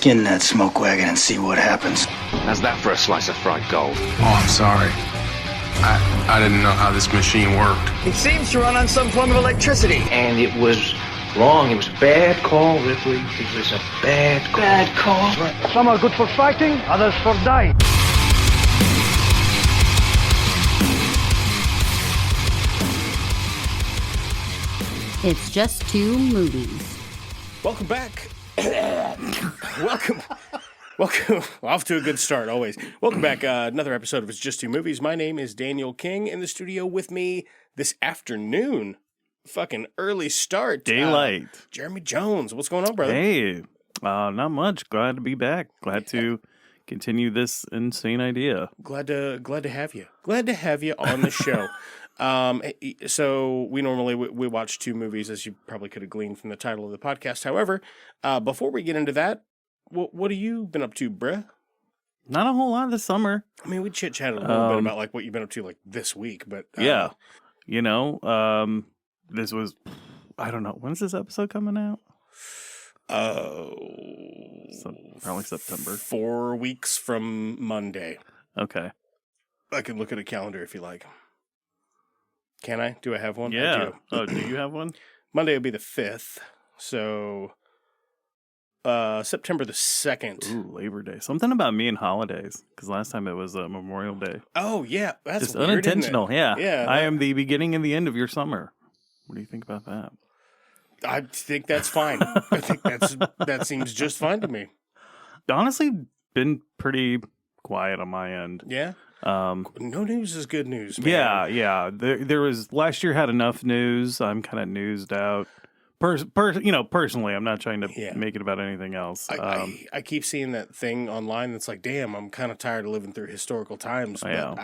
Skin that smoke wagon and see what happens. How's that for a slice of fried gold? Oh, I'm sorry. I didn't know how this machine worked. It seems to run on some form of electricity. And it was wrong. It was a bad call, Ripley. It was a bad call. Bad call. Some are good for fighting, others for dying. It's just two movies. Welcome back. Welcome. Off to a good start, always. Welcome back. Another episode of It's Just Two Movies. My name is Daniel King. In the studio with me this afternoon. Fucking early start. Daylight. Jeremy Jones. What's going on, brother? Hey, not much. Glad to be back. Glad to continue this insane idea. Glad to have you. Glad to have you on the show. So we normally we watch two movies, as you probably could have gleaned from the title of the podcast. However, before we get into that, what have you been up to, bruh? Not a whole lot this summer. I mean, we chit-chatted a little bit about like what you've been up to like this week, but yeah, this was, I don't know, when's this episode coming out? Probably September. 4 weeks from Monday. Okay. I can look at a calendar if you like. Can I? Do I have one? Yeah. I do. Oh, do you have one? Monday will be the 5th. So, September the 2nd. Ooh, Labor Day. Something about me and holidays, because last time it was Memorial Day. Oh, yeah. That's just weird, unintentional, isn't it? yeah. Yeah. I am the beginning and the end of your summer. What do you think about that? I think that's fine. I think that seems just fine to me. Honestly, been pretty quiet on my end. Yeah? No news is good news, man. Yeah. There was, last year had enough news. I'm kind of newsed out. Personally, I'm not trying to make it about anything else. I keep seeing that thing online that's like, damn, I'm kind of tired of living through historical times. But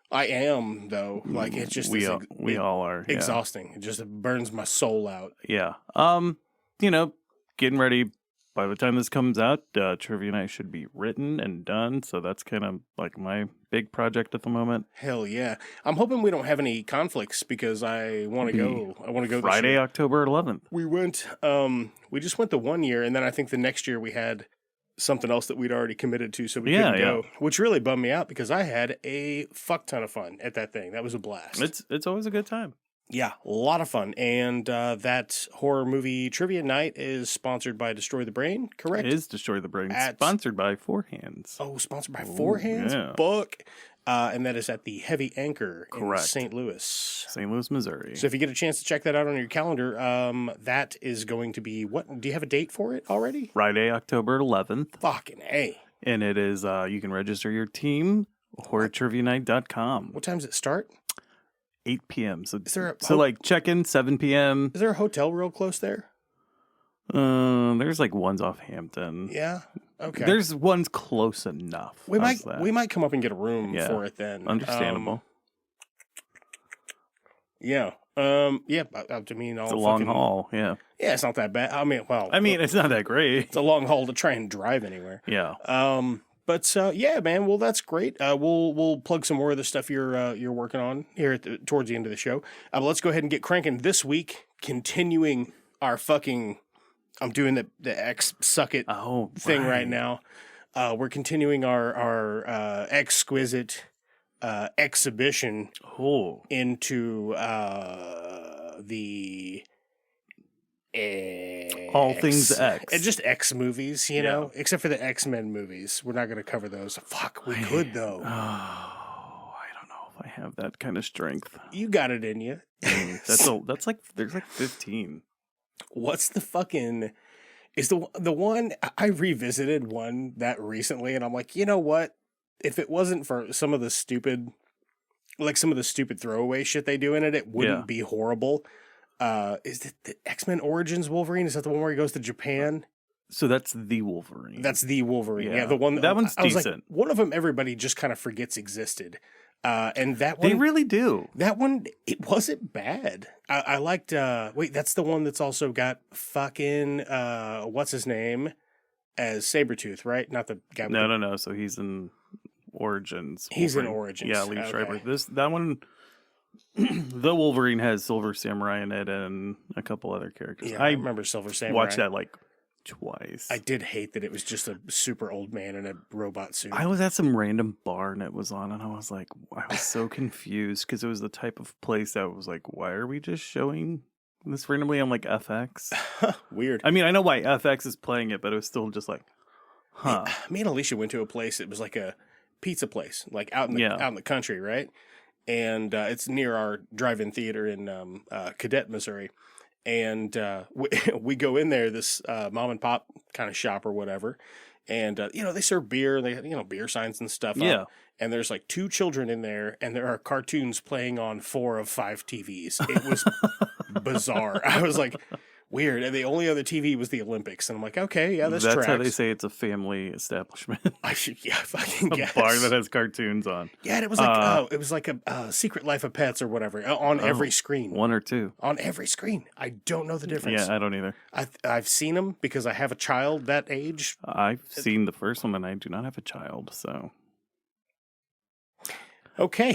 I am, though. Like, it's just... We all are. Yeah. Exhausting. It just burns my soul out. Yeah. Getting ready. By the time this comes out, Trivia Night should be written and done. So that's kind of like my big project at the moment. Hell yeah. I'm hoping we don't have any conflicts because I want to go. I want to go Friday, October 11th. We went, we just went the 1 year, and then I think the next year we had something else that we'd already committed to, so we couldn't go, which really bummed me out because I had a fuck ton of fun at that thing. That was a blast. It's always a good time. Yeah, a lot of fun. And that horror movie trivia night is sponsored by Destroy the Brain, correct? It is Destroy the Brain. Sponsored by Four Hands. Oh, sponsored by Four Hands? Yeah. Book. And that is at the Heavy Anchor in St. Louis. St. Louis, Missouri. So if you get a chance to check that out on your calendar, that is going to be, what? Do you have a date for it already? Friday, October 11th. Fucking A. And it is, you can register your team, horrortrivianight.com. What time does it start? 8 p.m. So, is there like check-in 7 p.m. Is there a hotel real close there? There's like ones off Hampton. Yeah. Okay. There's ones close enough. We might come up and get a room for it then. Understandable. Yeah. I mean, it's a long haul. Yeah. Yeah, it's not that bad. I mean, it's not that great. It's a long haul to try and drive anywhere. Yeah. But yeah, man. Well, that's great. We'll plug some more of the stuff you're working on here towards the end of the show. But let's go ahead and get cranking this week. Continuing our fucking, I'm doing the XXIt thing right now. We're continuing our exquisite exhibition into the. All things X. And just X movies, you know? Except for the X-Men movies. We're not going to cover those. Fuck, we could, though. Oh, I don't know if I have that kind of strength. You got it in you. That's like, there's like 15. What's the fucking... Is the one... I revisited one that recently, and I'm like, you know what? If it wasn't for some of the stupid throwaway shit they do in it, it wouldn't be horrible. Is it the X-Men Origins Wolverine? Is that the one where he goes to Japan? So that's the Wolverine. That's the Wolverine. Yeah, the one that one's decent. Like, one of them everybody just kind of forgets existed. And that one, they really do. That one, it wasn't bad. I liked. Wait, that's the one that's also got fucking what's his name as Sabretooth, right? Not the guy. No. So he's in Origins. He's in Origins. Yeah, Lee Schreiber. That one. The Wolverine has Silver Samurai in it and a couple other characters. Yeah, I remember Silver Samurai. Watched that like twice. I did hate that it was just a super old man in a robot suit. I was at some random bar and it was on, and I was like, I was so confused because it was the type of place that was like, why are we just showing this randomly on like FX? Weird. I mean, I know why FX is playing it, but it was still just like, huh. Me and Alicia went to a place. It was like a pizza place, like out in the country, right? And it's near our drive-in theater in Cadet, Missouri. And we go in there, this mom and pop kind of shop or whatever. And, they serve beer. They have, beer signs and stuff up. And there's like 2 children in there, and there are cartoons playing on 4 of 5 TVs. It was bizarre. I was like, weird. And the only other TV was the Olympics. And I'm like, okay, yeah, that's how they say it's a family establishment. I should, fucking guess. A bar that has cartoons on. Yeah, and it was like a Secret Life of Pets or whatever on every screen. 1 or 2. On every screen. I don't know the difference. Yeah, I don't either. I've seen them because I have a child that age. I've seen the first one, and I do not have a child, so... Okay.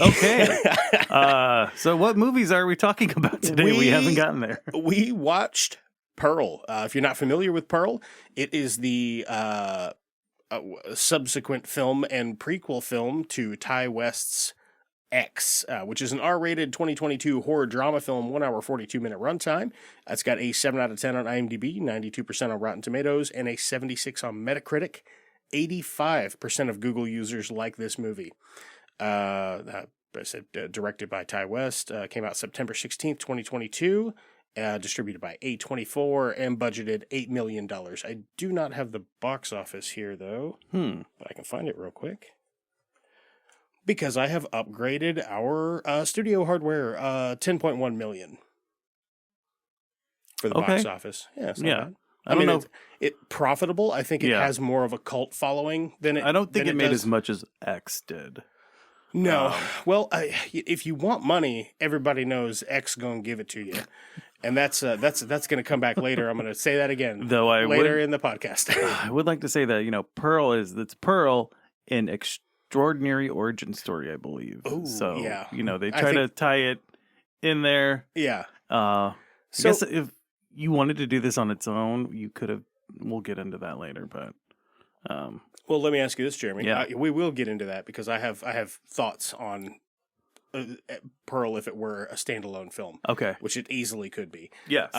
So what movies are we talking about today? We haven't gotten there. We watched Pearl. If you're not familiar with Pearl, it is the subsequent film and prequel film to Ty West's X, which is an R-rated 2022 horror drama film, 1 hour, 42-minute runtime. It's got a 7 out of 10 on IMDb, 92% on Rotten Tomatoes, and a 76 on Metacritic. 85% of Google users like this movie. I said directed by Ty West, came out September 16th, 2022, distributed by A24, and budgeted $8 million. I do not have the box office here, though, but I can find it real quick. Because I have upgraded our studio hardware, $10.1 million for the box office. Yeah, it's not bad. I mean, it's profitable. I think it has more of a cult following than it. I don't think it made as much as X did. No. Well, if you want money, everybody knows X going to give it to you. And that's going to come back later. I'm going to say that again later in the podcast. I would like to say that, Pearl it's Pearl in extraordinary origin story, I believe. Ooh, so, yeah. They try to tie it in there. Yeah. I guess if you wanted to do this on its own, you could have, we'll get into that later, but... Well, let me ask you this, Jeremy. Yeah. We will get into that because I have thoughts on Pearl if it were a standalone film. Okay. Which it easily could be. Yes.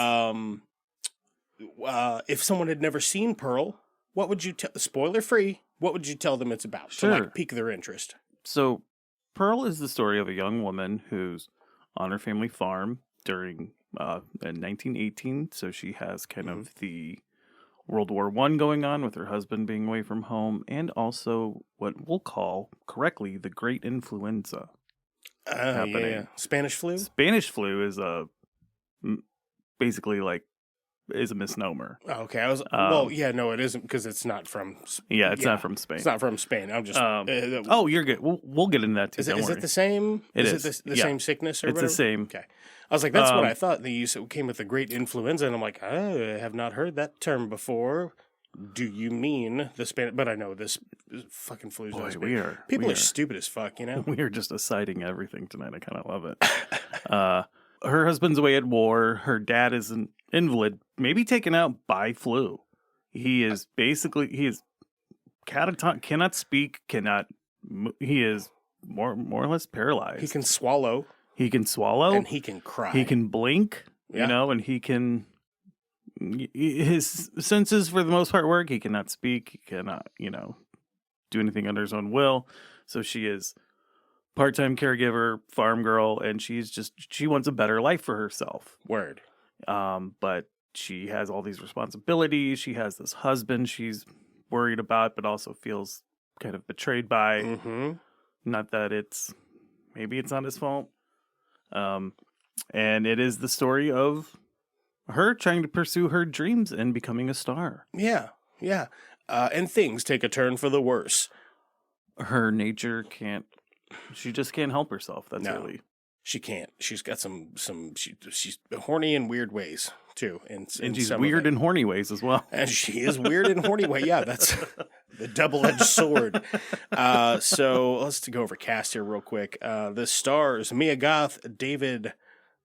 If someone had never seen Pearl, what would you spoiler free? What would you tell them it's about to pique their interest? So, Pearl is the story of a young woman who's on her family farm during in 1918. So she has kind of the World War I going on with her husband being away from home, and also what we'll call correctly the Great Influenza happening. Yeah. Spanish flu? Spanish flu is basically is a misnomer. Oh, okay. No, it isn't because it's not from. It's not from Spain. It's not from Spain. I'm just. You're good. We'll get into that too. Is it the same? Is it the same sickness or it's whatever? The same. Okay. I was like, that's what I thought. It came with the Great Influenza, and I'm like, I have not heard that term before. Do you mean the Spanish? But I know this fucking flu. People are stupid as fuck, We are just citing everything tonight. I kind of love it. Her husband's away at war. Her dad is an invalid, maybe taken out by flu. He is catatonic, cannot speak, he is more or less paralyzed. He can swallow. And he can cry. He can blink, and he can... His senses, for the most part, work. He cannot speak. He cannot, do anything under his own will. So she is part-time caregiver, farm girl, and she wants a better life for herself. Word. But she has all these responsibilities. She has this husband she's worried about, but also feels kind of betrayed by. Mm-hmm. Not that maybe it's not his fault. And it is the story of her trying to pursue her dreams and becoming a star. Yeah. And things take a turn for the worse. Her nature she just can't help herself. She can't. She's got she's horny in weird ways too. And she's weird in horny ways as well. And she is weird in horny ways. Yeah, that's the double-edged sword. So let's go over cast here real quick. The stars: Mia Goth, David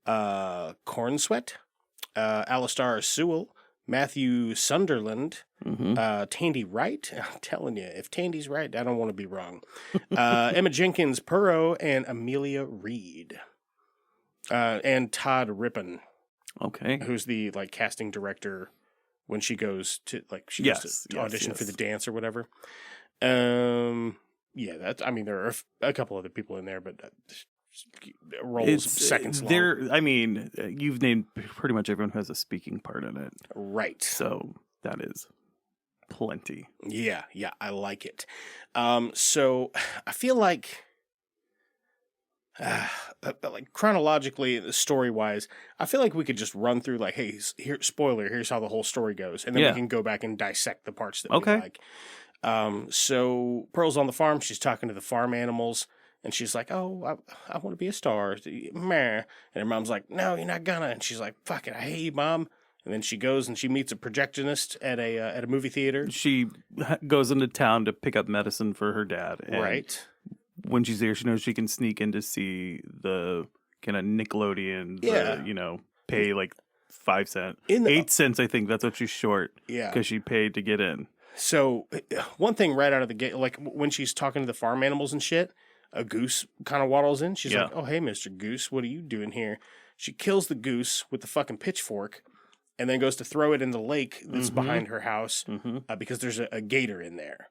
Cornsweet, Alistar Sewell, Matthew Sunderland, Tandy Wright. I'm telling you, if Tandy's right, I don't want to be wrong. Emma Jenkins Purro and Amelia Reed. And Todd Rippon. Okay. Who's the like casting director when she goes to like goes to audition for the dance or whatever. Yeah, that's. I mean, there are a couple other people in there, but roles seconds long. I mean, you've named pretty much everyone who has a speaking part in it, right? So that is plenty. Yeah, I like it. So I feel like. Like chronologically, story wise, I feel like we could just run through like, hey, here, spoiler, here's how the whole story goes, and then we can go back and dissect the parts that we like. So Pearl's on the farm. She's talking to the farm animals, and she's like, "Oh, I want to be a star." Meh. And her mom's like, "No, you're not gonna." And she's like, "Fuck it, I hate you, Mom." And then she goes and she meets a projectionist at a movie theater. She goes into town to pick up medicine for her dad. And right. When she's there, she knows she can sneak in to see the kind of Nickelodeon, pay like 5 cents. 8 cents, I think. That's what she's short. Yeah. Because she paid to get in. So, one thing right out of the gate, like when she's talking to the farm animals and shit, a goose kind of waddles in. She's like, "Oh, hey, Mr. Goose, what are you doing here?" She kills the goose with the fucking pitchfork and then goes to throw it in the lake that's behind her house because there's a gator in there.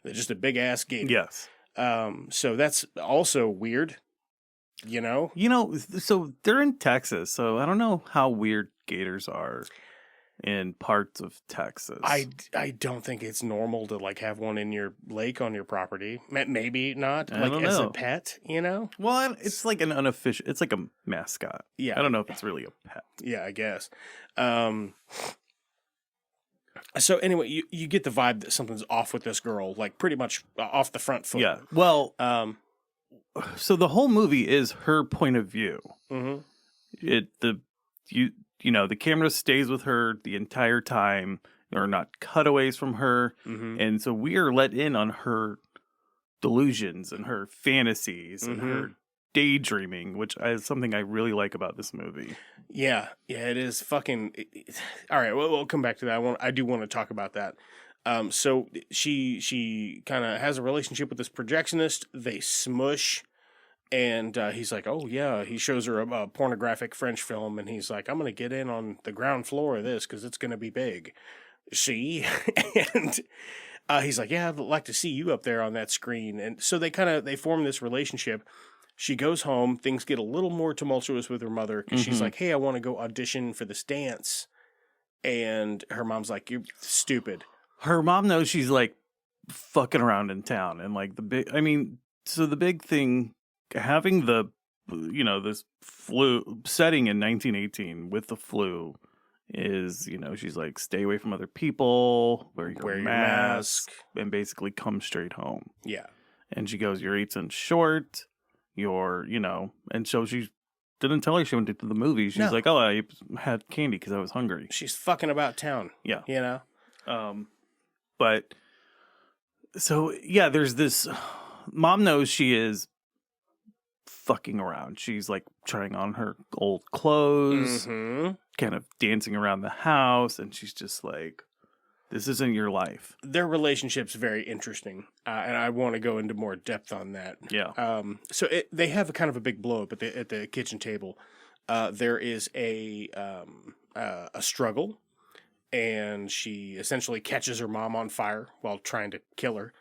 There's just a big-ass gator. Yes. So that's also weird, so they're in Texas, so I don't know how weird gators are in parts of Texas. I don't think it's normal to like have one in your lake on your property. Maybe not, I don't as know. a pet, Well, it's like an unofficial, it's like a mascot. Yeah. I don't know if it's really a pet. Yeah, I guess. So anyway, you get the vibe that something's off with this girl, like pretty much off the front foot. Yeah. Well, so the whole movie is her point of view. The camera stays with her the entire time. There are not cutaways from her, and so we are let in on her delusions and her fantasies and her daydreaming, which is something I really like about this movie. Yeah, it is fucking. All right, we'll come back to that. I do want to talk about that. So she kind of has a relationship with this projectionist. They smush, and he's like, "Oh yeah." He shows her a pornographic French film, and he's like, "I'm gonna get in on the ground floor of this because it's gonna be big." See, and he's like, "Yeah, I'd like to see you up there on that screen." And so they form this relationship. She goes home. Things get a little more tumultuous with her mother because she's like, "Hey, I want to go audition for this dance." And her mom's like, "You're stupid." Her mom knows she's like fucking around in town. And like the big thing, having this flu setting in 1918 with the flu is, she's like, stay away from other people, wear your mask, and basically come straight home. Yeah. And she goes, "You're 8 cents short. And so she didn't tell her she went to the movie. She's like, "Oh, I had candy because I was hungry." She's fucking about town. Yeah. But so, yeah, there's this mom knows she is fucking around. She's like trying on her old clothes, kind of dancing around the house. And she's just like, this isn't your life. Their relationship's very interesting, and I want to go into more depth on that. Yeah. So they have a kind of a big blow up at the kitchen table. There is a struggle, and she essentially catches her mom on fire while trying to kill her,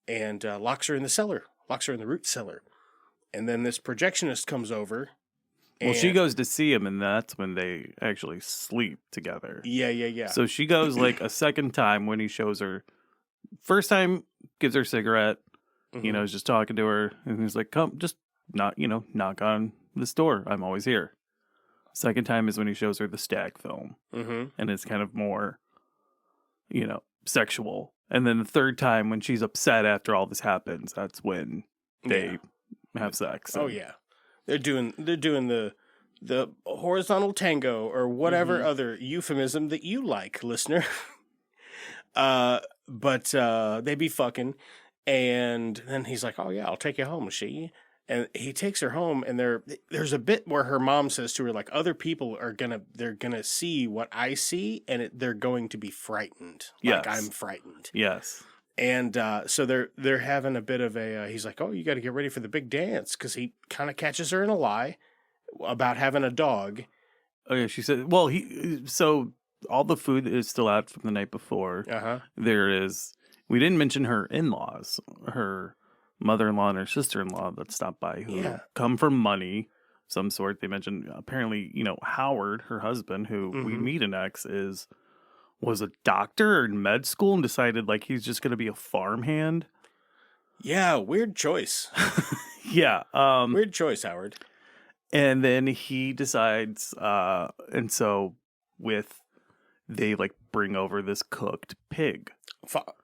and locks her in the root cellar. And then this projectionist comes over. Well, she goes to see him, and that's when they actually sleep together. Yeah. So she goes like a second time when he shows her. First time, gives her a cigarette, is just talking to her, and he's like, "Come, just knock on this door. I'm always here." Second time is when he shows her the stag film, and it's kind of more, sexual. And then the third time, when she's upset after all this happens, that's when they have sex. Oh yeah. They're doing the horizontal tango or whatever other euphemism that you like, listener. But they be fucking, and then he's like, "Oh yeah, I'll take you home, see?" And he takes her home, and there's a bit where her mom says to her, like, other people they're gonna see what I see, and they're going to be frightened. Like, Yes. I'm frightened. Yes. And so they're having a bit of a, he's like, oh, you got to get ready for the big dance, because he kind of catches her in a lie about having a dog. Oh, yeah, she said, well, so all the food is still out from the night before. Uh-huh. We didn't mention her in-laws, her mother-in-law and her sister-in-law that stopped by, who come from money of some sort. They mentioned apparently, Howard, her husband, who we meet in X, was a doctor in med school and decided like he's just going to be a farmhand. Yeah, weird choice. Yeah. Weird choice, Howard. And then he decides, and so they like bring over this cooked pig.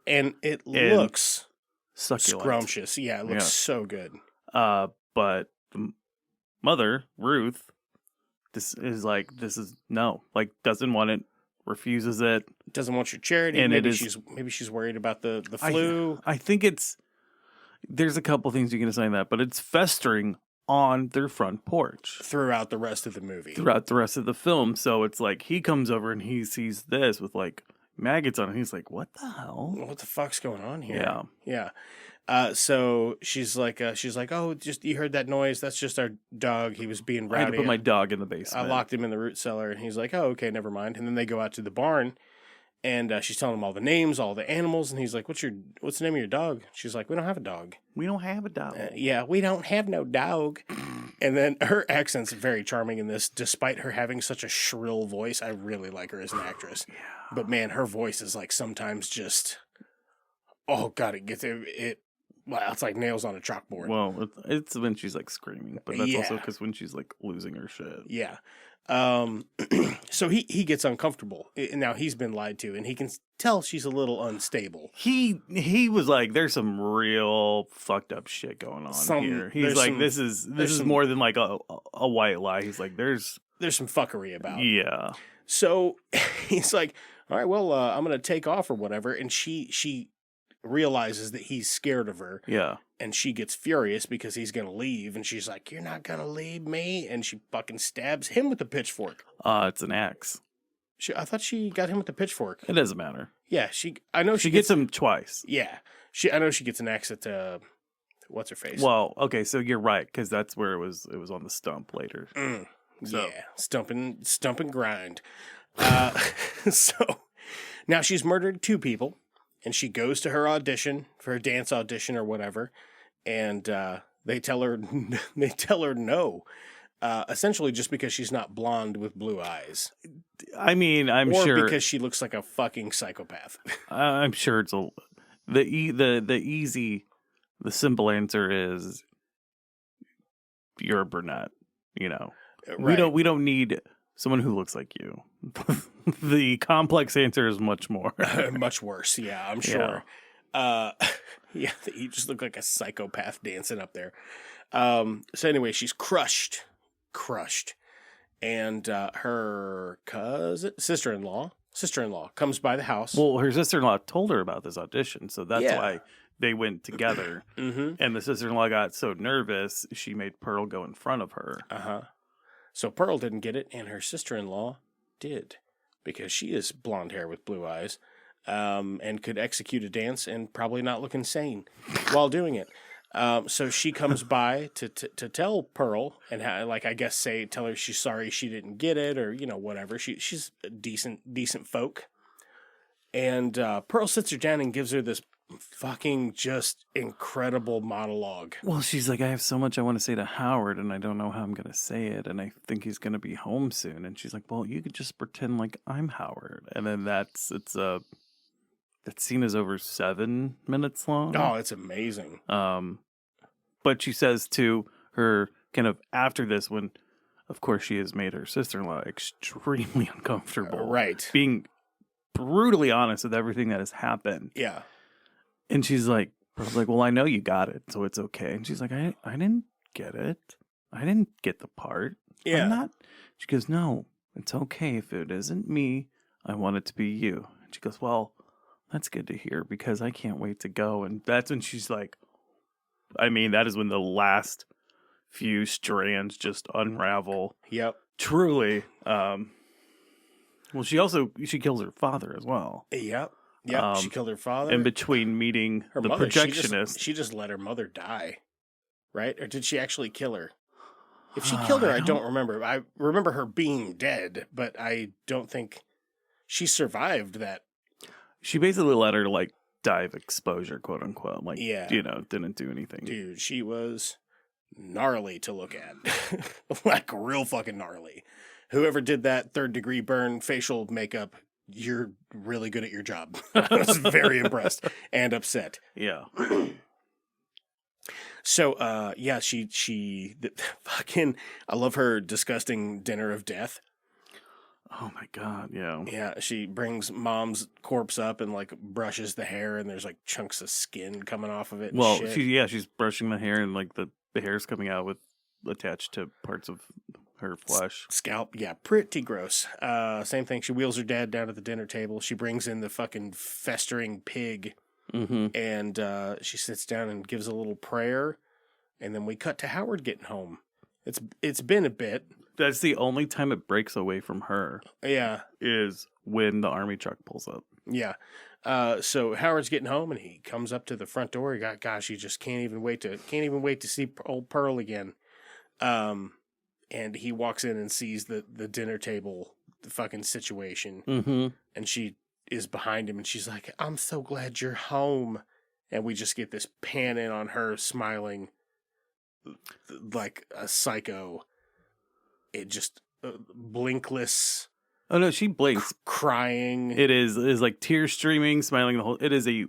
And it looks succulent. Scrumptious. Yeah, it looks so good. But the mother, Ruth, doesn't want it, refuses it. Doesn't want your charity. And maybe she's worried about the flu. I think there's a couple things you can assign that, but it's festering on their front porch throughout the rest of the movie. Throughout the rest of the film. So it's like he comes over and he sees this with like maggots on it. He's like, what the hell? What the fuck's going on here? Yeah. Yeah. So she's like, oh, just you heard that noise? That's just our dog. He was being rowdy. I had to put my dog in the basement. I locked him in the root cellar, and he's like, oh, okay, never mind. And then they go out to the barn, and she's telling him all the names, all the animals, and he's like, what's the name of your dog? She's like, we don't have a dog. We don't have a dog. Yeah, we don't have no dog. And then her accent's very charming in this, despite her having such a shrill voice. I really like her as an actress. Yeah. But man, her voice is like sometimes just, oh God, it gets it. Well, it's like nails on a chalkboard. Well, it's when she's like screaming, but that's also because when she's like losing her shit. Yeah. So he gets uncomfortable. Now he's been lied to, and he can tell she's a little unstable. He was like, there's some real fucked up shit going on here. He's like, this is more than like a white lie. He's like, there's some fuckery about. Yeah. So he's like, all right, well, I'm gonna take off or whatever, and she realizes that he's scared of her. Yeah. And she gets furious because he's going to leave. And she's like, you're not going to leave me. And she fucking stabs him with the pitchfork. It's an axe. I thought she got him with the pitchfork. It doesn't matter. Yeah, I know she gets him twice. Yeah. I know she gets an axe at, what's her face? Well, okay, so you're right, because that's where it was on the stump later. So. Yeah, stump and grind. So now she's murdered 2 people. And she goes to her audition for a dance audition or whatever, and they tell her no, essentially just because she's not blonde with blue eyes. I mean, I'm or sure because she looks like a fucking psychopath. I'm sure it's the simple answer is you're a brunette. Right. We don't need someone who looks like you. The complex answer is much more. Much worse, yeah, I'm sure. Yeah. You just look like a psychopath dancing up there. So anyway, she's crushed. And her sister-in-law comes by the house. Well, her sister-in-law told her about this audition, so that's why they went together. And the sister-in-law got so nervous, she made Pearl go in front of her. Uh-huh. So Pearl didn't get it, and her sister-in-law did, because she is blonde hair with blue eyes, and could execute a dance and probably not look insane while doing it. So she comes by to tell Pearl, and tell her she's sorry she didn't get it, or whatever. She's a decent folk, and Pearl sits her down and gives her this fucking just incredible monologue. Well, she's like, I have so much I want to say to Howard, and I don't know how I'm going to say it, and I think he's going to be home soon. And she's like, well, you could just pretend like I'm Howard. And then that scene is over 7 minutes long. Oh, it's amazing. But she says to her kind of after this, when of course she has made her sister-in-law extremely uncomfortable. Right. Being brutally honest with everything that has happened. Yeah. And she's like, well, I know you got it, so it's okay. And she's like, I didn't get it. I didn't get the part. Yeah. I'm not. She goes, no, it's okay. If it isn't me, I want it to be you. And she goes, well, that's good to hear, because I can't wait to go. And that's when she's like, I mean, that is when the last few strands just unravel. Yep. Truly. Well, she kills her father as well. Yep. Yep. She killed her father. In between meeting her the mother, projectionist. She just let her mother die. Right? Or did she actually kill her? If she killed her, I don't remember. I remember her being dead, but I don't think she survived that. She basically let her, like, die of exposure, quote unquote. Like, yeah. Didn't do anything. Dude, she was gnarly to look at. Like, real fucking gnarly. Whoever did that 3rd-degree burn facial makeup, you're really good at your job. I was very impressed and upset. Yeah. So, she fucking, I love her disgusting dinner of death. Oh my God, yeah. Yeah, she brings mom's corpse up and, like, brushes the hair, and there's, like, chunks of skin coming off of it. And well, shit. she's brushing the hair, and, like, the hair's coming out attached to parts of her flesh. Scalp, yeah, pretty gross. Same thing, she wheels her dad down to the dinner table. She brings in the fucking festering pig. Mm-hmm. And she sits down and gives a little prayer, and then we cut to Howard getting home. It's been a bit. That's the only time it breaks away from her. Yeah, is when the army truck pulls up. Yeah. So Howard's getting home, and he comes up to the front door. Gosh, he just can't even wait to see old Pearl again. And he walks in and sees the dinner table, the fucking situation, and she is behind him, and she's like, "I'm so glad you're home." And we just get this pan in on her smiling like a psycho. It just blinkless. Oh no, she blinks, crying. It is like tears streaming, smiling the whole. It is a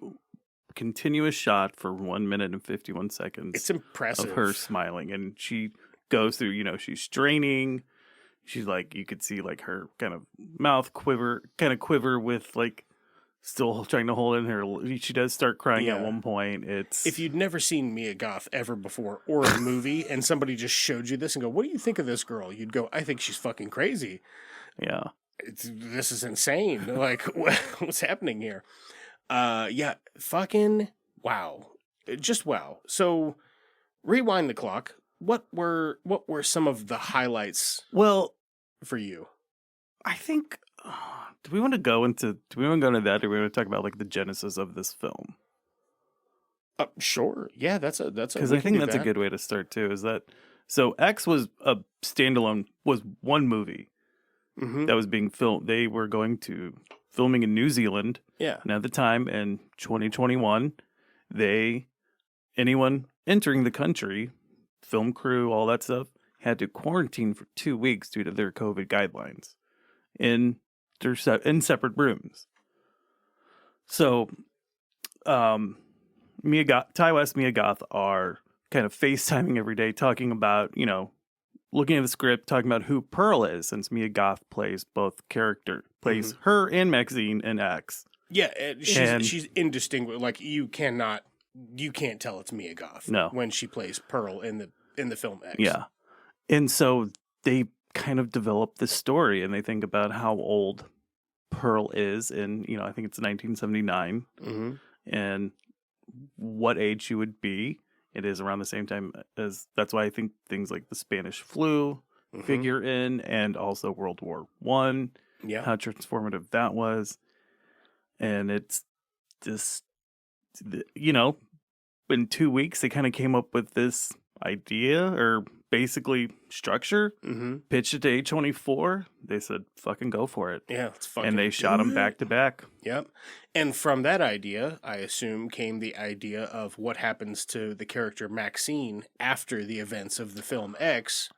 continuous shot for 1 minute and 51 seconds. It's impressive of her smiling, and she goes through. She's straining. She's like, you could see like her kind of mouth quiver with like still trying to hold in her. She does start crying at one point. If you'd never seen Mia Goth ever before or a movie, and somebody just showed you this and go, "What do you think of this girl?" You'd go, "I think she's fucking crazy." Yeah, this is insane. Like, what's happening here? Fucking wow, just wow. So, rewind the clock. What were some of the highlights? Well, for you, I think. Do we want to go into that, or do we want to talk about like the genesis of this film? Sure. Yeah, that's because I think that's a good way to start too. Is that so? X was a standalone, was one movie that was being filmed. They were going to filming in New Zealand. Yeah, and at the time in 2021, anyone entering the country, film crew, all that stuff, had to quarantine for 2 weeks due to their COVID guidelines in separate rooms. So, Ty West, Mia Goth are kind of FaceTiming every day, talking about, looking at the script, talking about who Pearl is, since Mia Goth plays plays her and Maxine in X. Yeah, she's indistinguishable. Like you can't tell it's Mia Goth when she plays Pearl in the film X. Yeah, and so they kind of develop this story, and they think about how old Pearl is in, I think it's 1979, and what age she would be. It is around the same time as, that's why I think things like the Spanish flu figure in, and also World War I, how transformative that was. And it's just, in 2 weeks, they kind of came up with this idea, or basically structure, pitched it to A24. They said, fucking go for it. Yeah, it's fucking. And they shot them back to back. Yep. And from that idea, I assume, came the idea of what happens to the character Maxine after the events of the film X.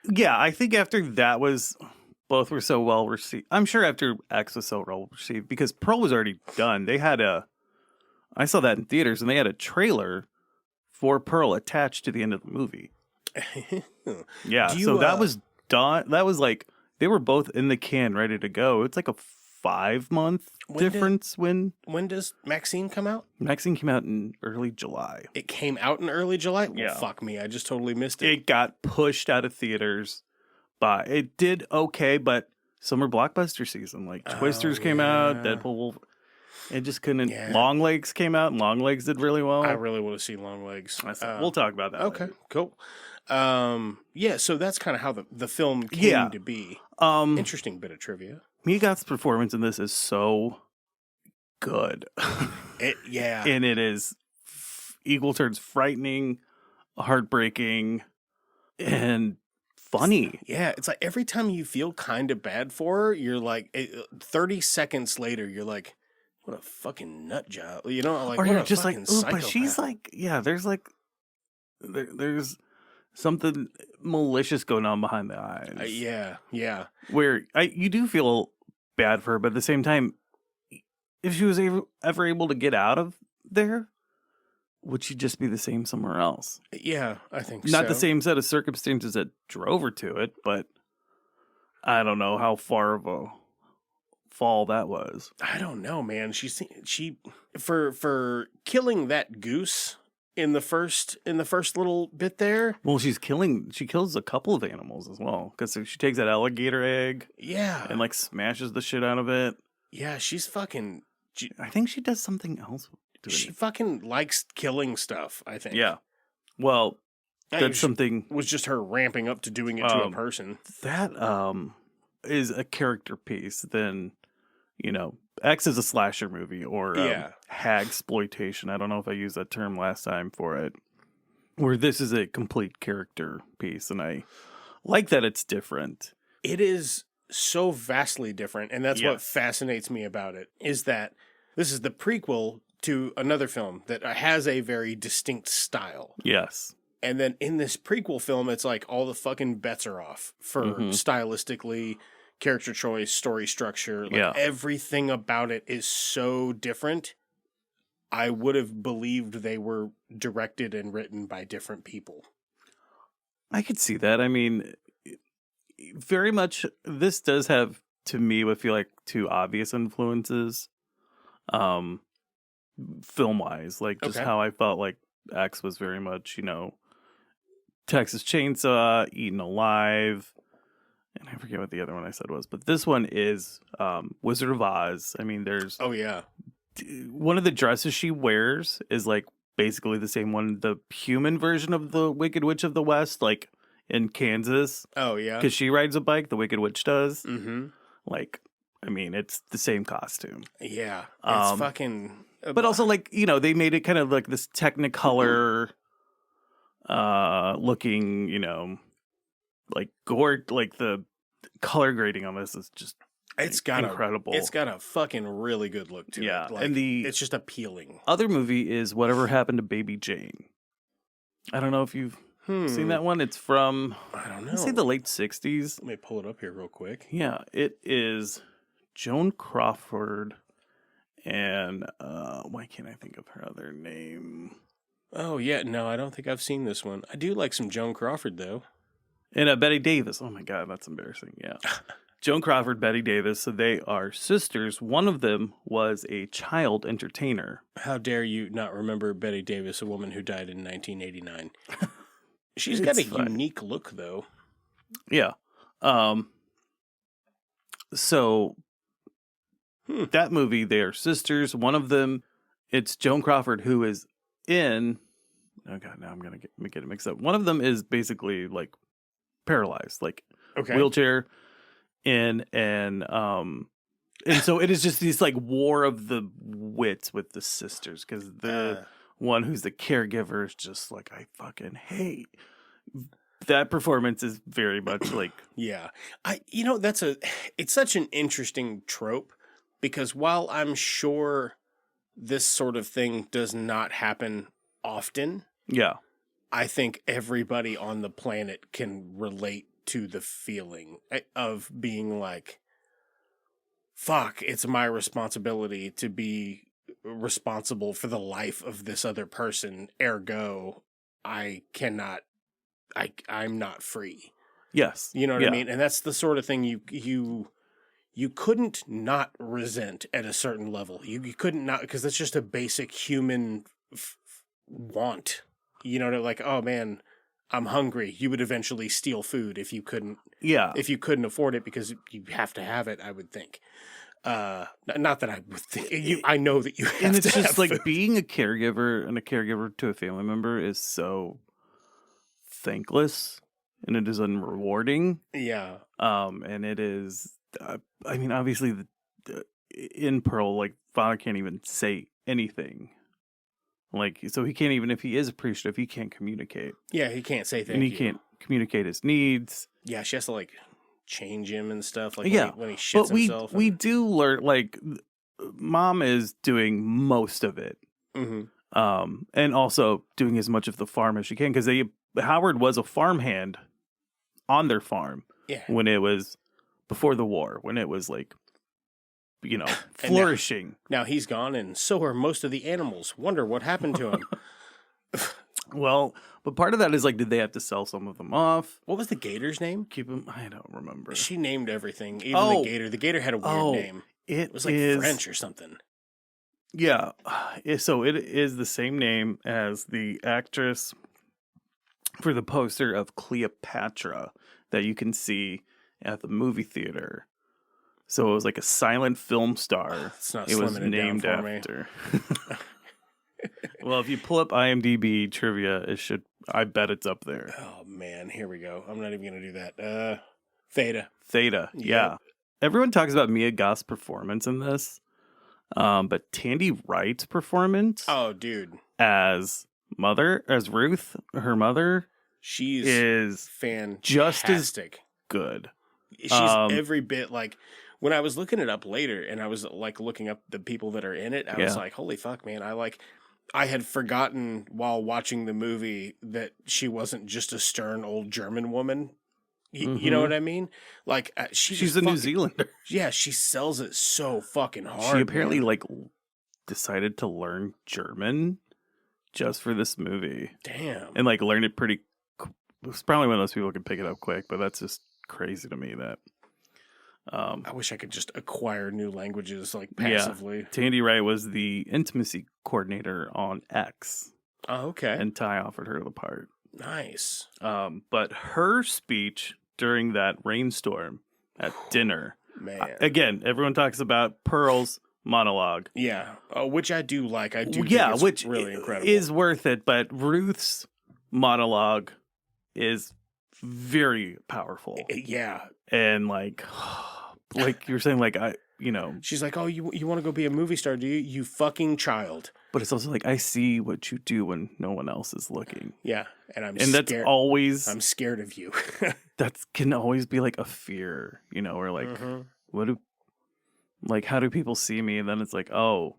Yeah, I think after that both were so well received. I'm sure after X was so well received, because Pearl was already done. I saw that in theaters, and they had a trailer for Pearl attached to the end of the movie. Yeah, so that was done. That was like, they were both in the can, ready to go. It's like a 5-month difference. When does Maxine come out? Maxine came out in early July. It came out in early July? Well, yeah. Fuck me, I just totally missed it. It got pushed out of theaters, but it did okay, but summer blockbuster season, like Twisters came out, Deadpool, it just couldn't. Long Legs came out, and Long Legs did really well. I really want to see Long Legs. We'll talk about that Okay, later. Cool. Yeah, so that's kind of how the film came to be. Interesting bit of trivia. Mia Goth's performance in this is so good. Yeah. And it is equal turns frightening, heartbreaking, and funny. Yeah, it's like every time you feel kind of bad for her, you're like, 30 seconds later, you're like, what a fucking nut job. You know, like, or what you're a just like, fucking oh, but she's psychopath. like, yeah, there's like, there's something malicious going on behind the eyes. Yeah. Where you do feel bad for her, but at the same time, if she was ever able to get out of there, would she just be the same somewhere else? Yeah, I think so. Not the same set of circumstances that drove her to it, but I don't know how far of a fall that was. I don't know, man. She for killing that goose in the first little bit there. Well, she kills a couple of animals as well, because she takes that alligator egg, Yeah, and like smashes the shit out of it. Yeah, she's fucking. I think she does something else. She fucking likes killing stuff, I think. Yeah. Well, that's something. Was just her ramping up to doing it to a person. That is a character piece. Then, X is a slasher movie or hagsploitation. I don't know if I used that term last time for it. Where this is a complete character piece, and I like that it's different. It is so vastly different, and that's what fascinates me about it, is that this is the prequel to another film that has a very distinct style. Yes. And then in this prequel film, it's like all the fucking bets are off for stylistically, character choice, story structure. Like everything about it is so different. I would have believed they were directed and written by different people. I could see that. I mean, very much, this does have, to me, what feel like two obvious influences. Film-wise, like just how I felt like X was very much, Texas Chainsaw, Eaten Alive, and I forget what the other one I said was, but this one is Wizard of Oz. I mean, there's one of the dresses she wears is like basically the same one, the human version of the Wicked Witch of the West, like in Kansas. Oh yeah, because she rides a bike, the Wicked Witch does. Mm-hmm. Like, I mean, it's the same costume. Yeah, it's fucking. But also, like, they made it kind of like this Technicolor looking, like gore, like the color grading on this is just incredible. It's got a fucking really good look to it. Like, and it's just appealing. Other movie is Whatever Happened to Baby Jane. I don't know if you've seen that one. It's from, I don't know, I'd say the late 60s. Let me pull it up here real quick. Yeah, it is Joan Crawford. And why can't I think of her other name? Oh, yeah. No, I don't think I've seen this one. I do like some Joan Crawford, though. And Betty Davis. Oh, my God, that's embarrassing. Yeah. Joan Crawford, Betty Davis. So they are sisters. One of them was a child entertainer. How dare you not remember Betty Davis, a woman who died in 1989. She's got a unique look, though. Yeah. So... that movie, they are sisters. One of them, it's Joan Crawford, who is in... Oh, God, now I'm going to get it mixed up. One of them is basically, like, paralyzed, like, wheelchair. And so it is just this, like, war of the wits with the sisters, because the one who's the caregiver is just like, I fucking hate... That performance is very much like... Yeah. It's such an interesting trope. Because while I'm sure this sort of thing does not happen often, I think everybody on the planet can relate to the feeling of being like, fuck, it's my responsibility to be responsible for the life of this other person. Ergo, I'm not free. Yes. You know what I mean? And that's the sort of thing you couldn't not resent at a certain level. You couldn't not, because that's just a basic human want. Like, oh man, I'm hungry. You would eventually steal food if you couldn't. Yeah. If you couldn't afford it, because you have to have it, I would think. Not that I would think. I know that you have to. And it's just like food. Being a caregiver and a caregiver to a family member is so thankless and it is unrewarding. Yeah. And it is, I mean, obviously, in Pearl, like, father can't even say anything. Like, so he can't even, if he is appreciative, he can't communicate. Yeah, he can't say thank and he you. can't communicate his needs. Yeah, she has to, like, change him and stuff. Like, Yeah, when he shits but himself. we do learn, like, mom is doing most of it. Mm-hmm. And also doing as much of the farm as she can, because Howard was a farmhand on their farm. Yeah. When it was before the war, when it was like, you know, flourishing. Now he's gone, and so are most of the animals. Wonder what happened to him. Well, but part of that is like, did they have to sell some of them off? What was the gator's name? Keep them. I don't remember. She named everything, even the gator. The gator had a weird name. It was like French or something. Yeah. So it is the same name as the actress for the poster of Cleopatra that you can see at the movie theater. So it was like a silent film star. It's not it was named after. Well, if you pull up IMDb trivia, I bet it's up there. Oh man, here we go. I'm not even gonna do that. Theta. Yeah. Everyone talks about Mia Goth's performance in this. But Tandy Wright's performance. Oh, dude. As Ruth, her mother. Is fantastic. Just as good. She's every bit like, when I was looking it up later and I was like looking up the people that are in it, I was like, holy fuck, man. I had forgotten while watching the movie that she wasn't just a stern old German woman. You know what I mean? Like, she's a New Zealander. Yeah, she sells it so fucking hard. She apparently like decided to learn German just for this movie. Damn. And like learn it pretty. It's probably one of those people who can pick it up quick, but that's just crazy to me that. I wish I could just acquire new languages like passively. Yeah. Tandy Wright was the intimacy coordinator on X. Oh, okay. And Ty offered her the part. Nice. But her speech during that rainstorm at dinner, man. Again, everyone talks about Pearl's monologue. Yeah, which I do like. I do. Yeah, think it's which really incredible. Is worth it. But Ruth's monologue is very powerful. Yeah, and like you were saying, like she's like, oh, you want to go be a movie star, do you? You fucking child. But it's also like, I see what you do when no one else is looking. Yeah, and that's always, I'm scared of you. That can always be like a fear, or like, how do people see me? And then it's like, oh,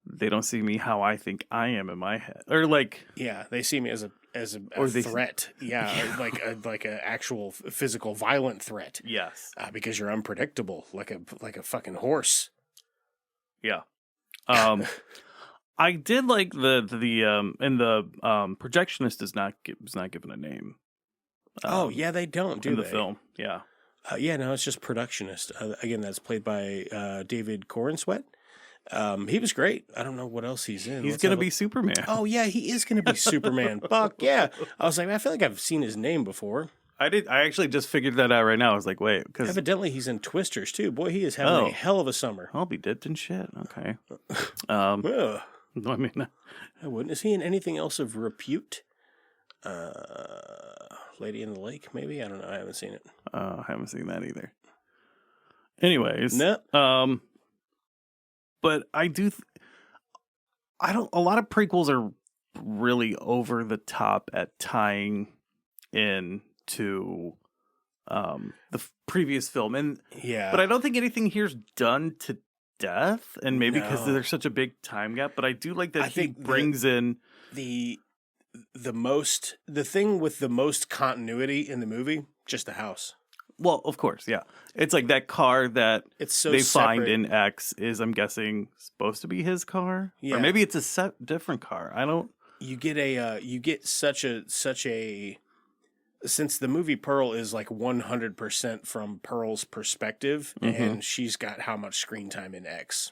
they don't see me how I think I am in my head, or like, yeah, they see me as a threat. Yeah, like a actual physical violent threat. Yes, because you're unpredictable, like a fucking horse. Yeah. I did like the projectionist is not given a name. They don't in the film. Yeah. No, it's just productionist. Again, that's played by David Corenswet. He was great. I don't know what else he's in. He's going to be Superman. Oh yeah, he is going to be Superman. Fuck yeah! I was like, I feel like I've seen his name before. I actually just figured that out right now. I was like, wait, because evidently he's in Twisters too. Boy, he is having a hell of a summer. I'll be dipped in shit. Okay. I mean, I wouldn't. Is he in anything else of repute? Lady in the Lake, maybe? I don't know. I haven't seen it. I haven't seen that either. Anyways, no. But I do. A lot of prequels are really over the top at tying in to the previous film, and but I don't think anything here's done to death, and maybe because there's such a big time gap. But I do like that he brings in the thing with the most continuity in the movie, just the house. Well, of course, yeah. It's like that car that they find in X is, I'm guessing, supposed to be his car, or maybe it's a different car. I don't. You get such a. Since the movie Pearl is like 100% from Pearl's perspective, and she's got how much screen time in X?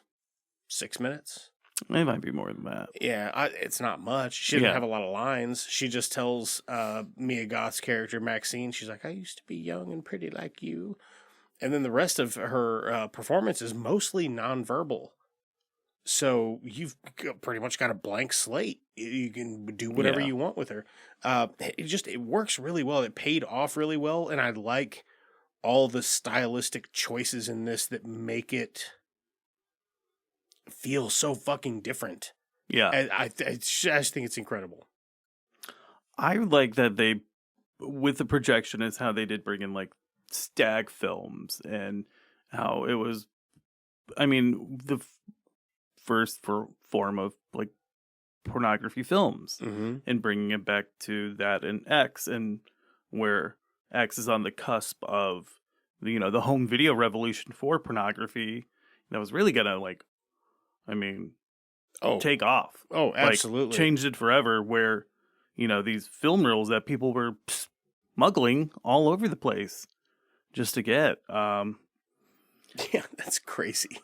6 minutes? It might be more than that. Yeah, it's not much. She doesn't have a lot of lines. She just tells Mia Goth's character, Maxine, she's like, I used to be young and pretty like you. And then the rest of her performance is mostly nonverbal. So you've pretty much got a blank slate. You can do whatever you want with her. It works really well. It paid off really well, and I like all the stylistic choices in this that make it feel so fucking different. Yeah. I just think it's incredible. I like that they, with the projection, is how they did bring in like stag films and how it was, I mean, the first form of like pornography films, and bringing it back to that in X, and where X is on the cusp of, you know, the home video revolution for pornography that was really gonna like, I mean, take off. Oh, absolutely. Like, changed it forever, where, you know, these film reels that people were smuggling all over the place just to get. Yeah, that's crazy.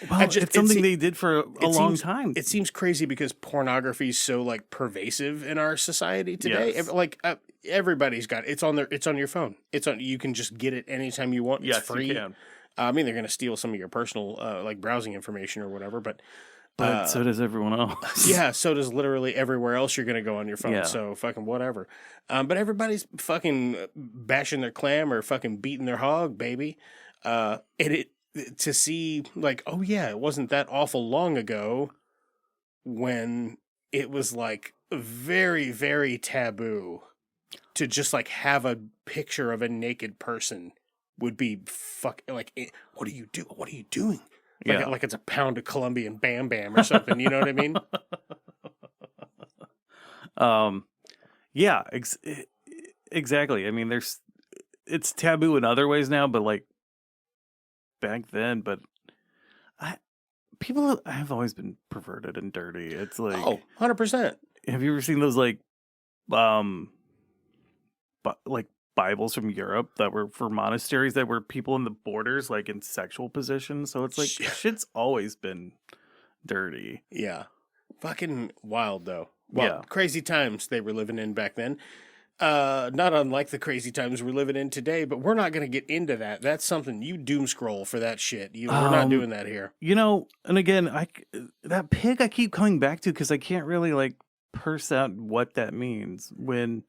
Well, it's something they did for a long time. It seems crazy because pornography is so like pervasive in our society today. Yes. Everybody's got it. It's on your phone. You can just get it anytime you want. It's free. You can. I mean, they're going to steal some of your personal like browsing information or whatever, but so does everyone else. Yeah, so does literally everywhere else you're going to go on your phone. Yeah. So fucking whatever. But everybody's fucking bashing their clam or fucking beating their hog, baby. To see like, oh yeah, it wasn't that awful long ago when it was like very, very taboo to just like have a picture of a naked person would be like, what are you doing? Like it's a pound of Colombian Bam Bam or something. You know what I mean? Yeah, exactly. I mean, it's taboo in other ways now, but like back then, but people have always been perverted and dirty. It's like 100%. Have you ever seen those like Bibles from Europe that were for monasteries that were people in the borders like in sexual positions? So it's like shit's always been dirty. Yeah. Fucking wild though. Well, crazy times they were living in back then. Not unlike the crazy times we're living in today, but we're not going to get into that. That's something you doom scroll for that shit. We're not doing that here. You know, and again, that pig I keep coming back to because I can't really like parse out what that means. When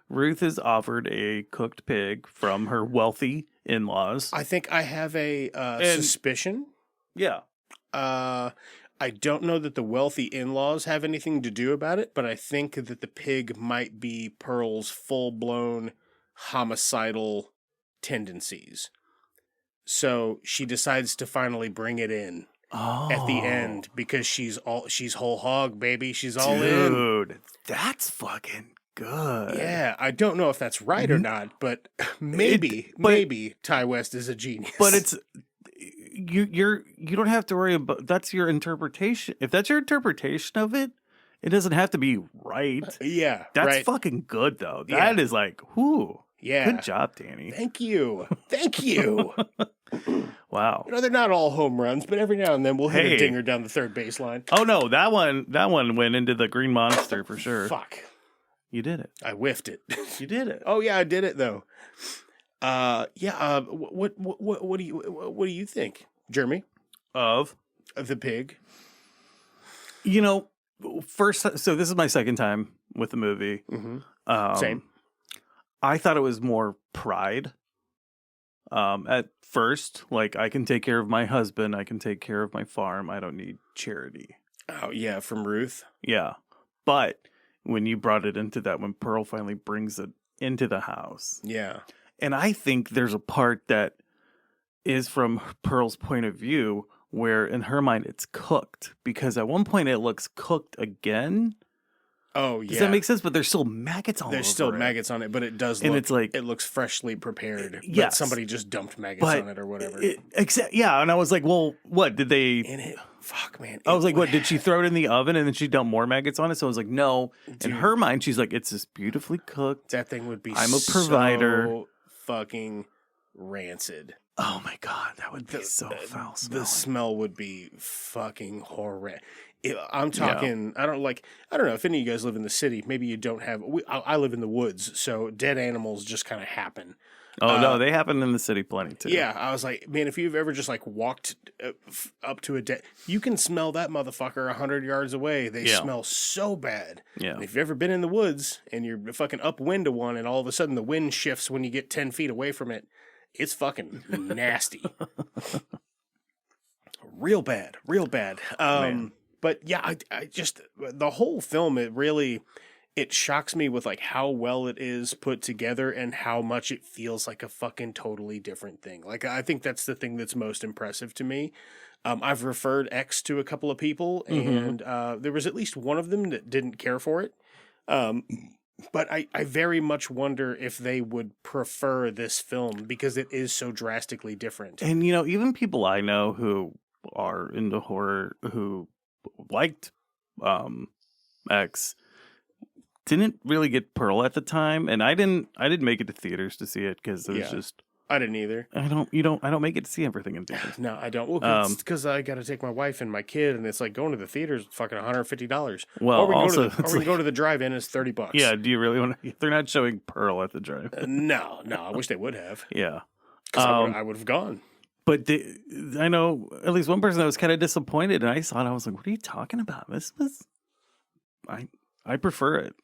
Ruth is offered a cooked pig from her wealthy in-laws. I think I have a suspicion. Yeah. I don't know that the wealthy in-laws have anything to do about it, but I think that the pig might be Pearl's full-blown homicidal tendencies. So she decides to finally bring it in at the end because she's whole hog, baby. She's all in. Dude, that's fucking good. Yeah, I don't know if that's right or not, but maybe Ty West is a genius. But it's you don't have to worry about that's your interpretation. If that's your interpretation of it, it doesn't have to be right. Yeah, that's fucking good though. That is like, whoo. Yeah. Good job, Danny. Thank you. Wow. You know, they're not all home runs, but every now and then we'll hit a dinger down the third baseline. Oh no, that one went into the green monster for sure. Fuck. You did it. I whiffed it. You did it. Oh yeah, I did it though. What do you think, Jeremy? Of the pig? You know, so this is my second time with the movie. Mm-hmm. Same. I thought it was more pride. At first, like, I can take care of my husband, I can take care of my farm, I don't need charity. Oh yeah, from Ruth. Yeah, but when you brought it into that, when Pearl finally brings it into the house, yeah. And I think there's a part that is from Pearl's point of view where in her mind it's cooked, because at one point it looks cooked again. Oh, yeah. Does that make sense? But there's still maggots on it. There's still maggots on it, but it does and look, it's like, it looks freshly prepared. Yes. But somebody just dumped maggots on it or whatever. Yeah, and I was like, well, what? Did they... In it? Fuck, man. I was like, what? Did she throw it in the oven and then she dumped more maggots on it? So I was like, no. Dude, in her mind, she's like, it's just beautifully cooked. That thing would be I'm a provider. So fucking rancid. Oh my God, that would be so foul smelling. The smell would be fucking horrendous. I'm talking, yeah. I don't know if any of you guys live in the city. Maybe you don't have, I live in the woods, so dead animals just kind of happen. Oh, no, they happen in the city plenty, too. Yeah, I was like, man, if you've ever just like walked up to a dead, you can smell that motherfucker 100 yards away. They smell so bad. Yeah. And if you've ever been in the woods and you're fucking upwind of one and all of a sudden the wind shifts when you get 10 feet away from it, it's fucking nasty. Real bad. But yeah, I just, the whole film, it shocks me with like how well it is put together and how much it feels like a fucking totally different thing. Like, I think that's the thing that's most impressive to me. I've referred X to a couple of people, and there was at least one of them that didn't care for it. But I very much wonder if they would prefer this film because it is so drastically different. And, even people I know who are into horror, who liked X, didn't really get Pearl at the time, and I didn't make it to theaters to see it because it was just. I didn't either. I don't make it to see everything in theaters. No, I don't. Well, because I got to take my wife and my kid, and it's like going to the theaters, fucking $150. Well, or we also, can go to the drive-in, it's $30. Yeah, do you really want to? They're not showing Pearl at the drive. No, I wish they would have. Yeah, because I would have gone. But I know at least one person that was kind of disappointed, and I saw it. I was like, "What are you talking about? This was." I prefer it.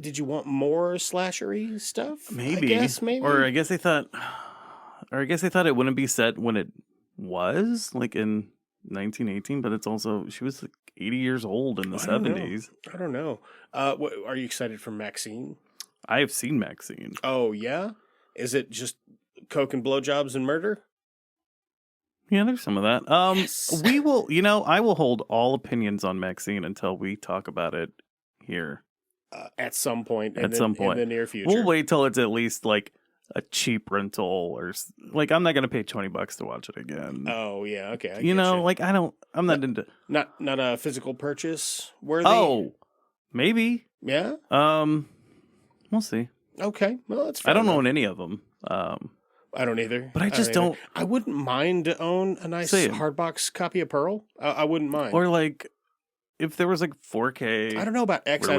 Did you want more slashery stuff? Maybe. Or I guess they thought it wouldn't be set when it was like in 1918, but it's also she was like 80 years old in the 70s. I don't know. Are you excited for Maxine? I have seen Maxine. Oh yeah, is it just coke and blowjobs and murder? Yeah, there's some of that. Yes. We will, I will hold all opinions on Maxine until we talk about it here. At some point. In the near future. We'll wait till it's at least like a cheap rental or like I'm not going to pay $20 to watch it again. Oh yeah, okay. I'm not into not a physical purchase worthy. Oh, maybe. Yeah. We'll see. Okay, well that's fair I don't enough. own any of them. I don't either. But I just don't. I wouldn't mind to own a nice hardbox copy of Pearl. I wouldn't mind. Or like, if there was like 4K. I don't know about X. I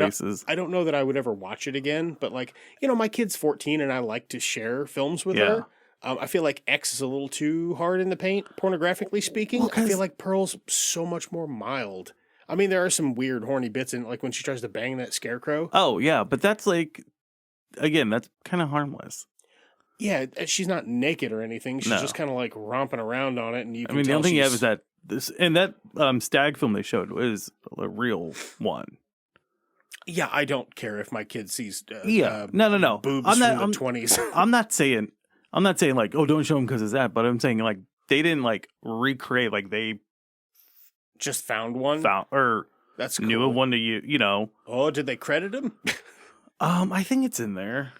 don't know that I would ever watch it again. But like, my kid's 14 and I like to share films with her. I feel like X is a little too hard in the paint, pornographically speaking. I feel like Pearl's so much more mild. I mean, there are some weird, horny bits in it, like when she tries to bang that scarecrow. Oh, yeah. But that's like, again, that's kind of harmless. Yeah, she's not naked or anything. She's just kind of like romping around on it, and you can the tell only thing you have is that stag film they showed was a real one. Yeah, I don't care if my kid sees. No. Boobs from the 20s. I'm not saying like, oh, don't show them because of that. But I'm saying like they didn't like recreate, like they just found one. That's cool. Knew of one to you know. Oh, did they credit him? I think it's in there,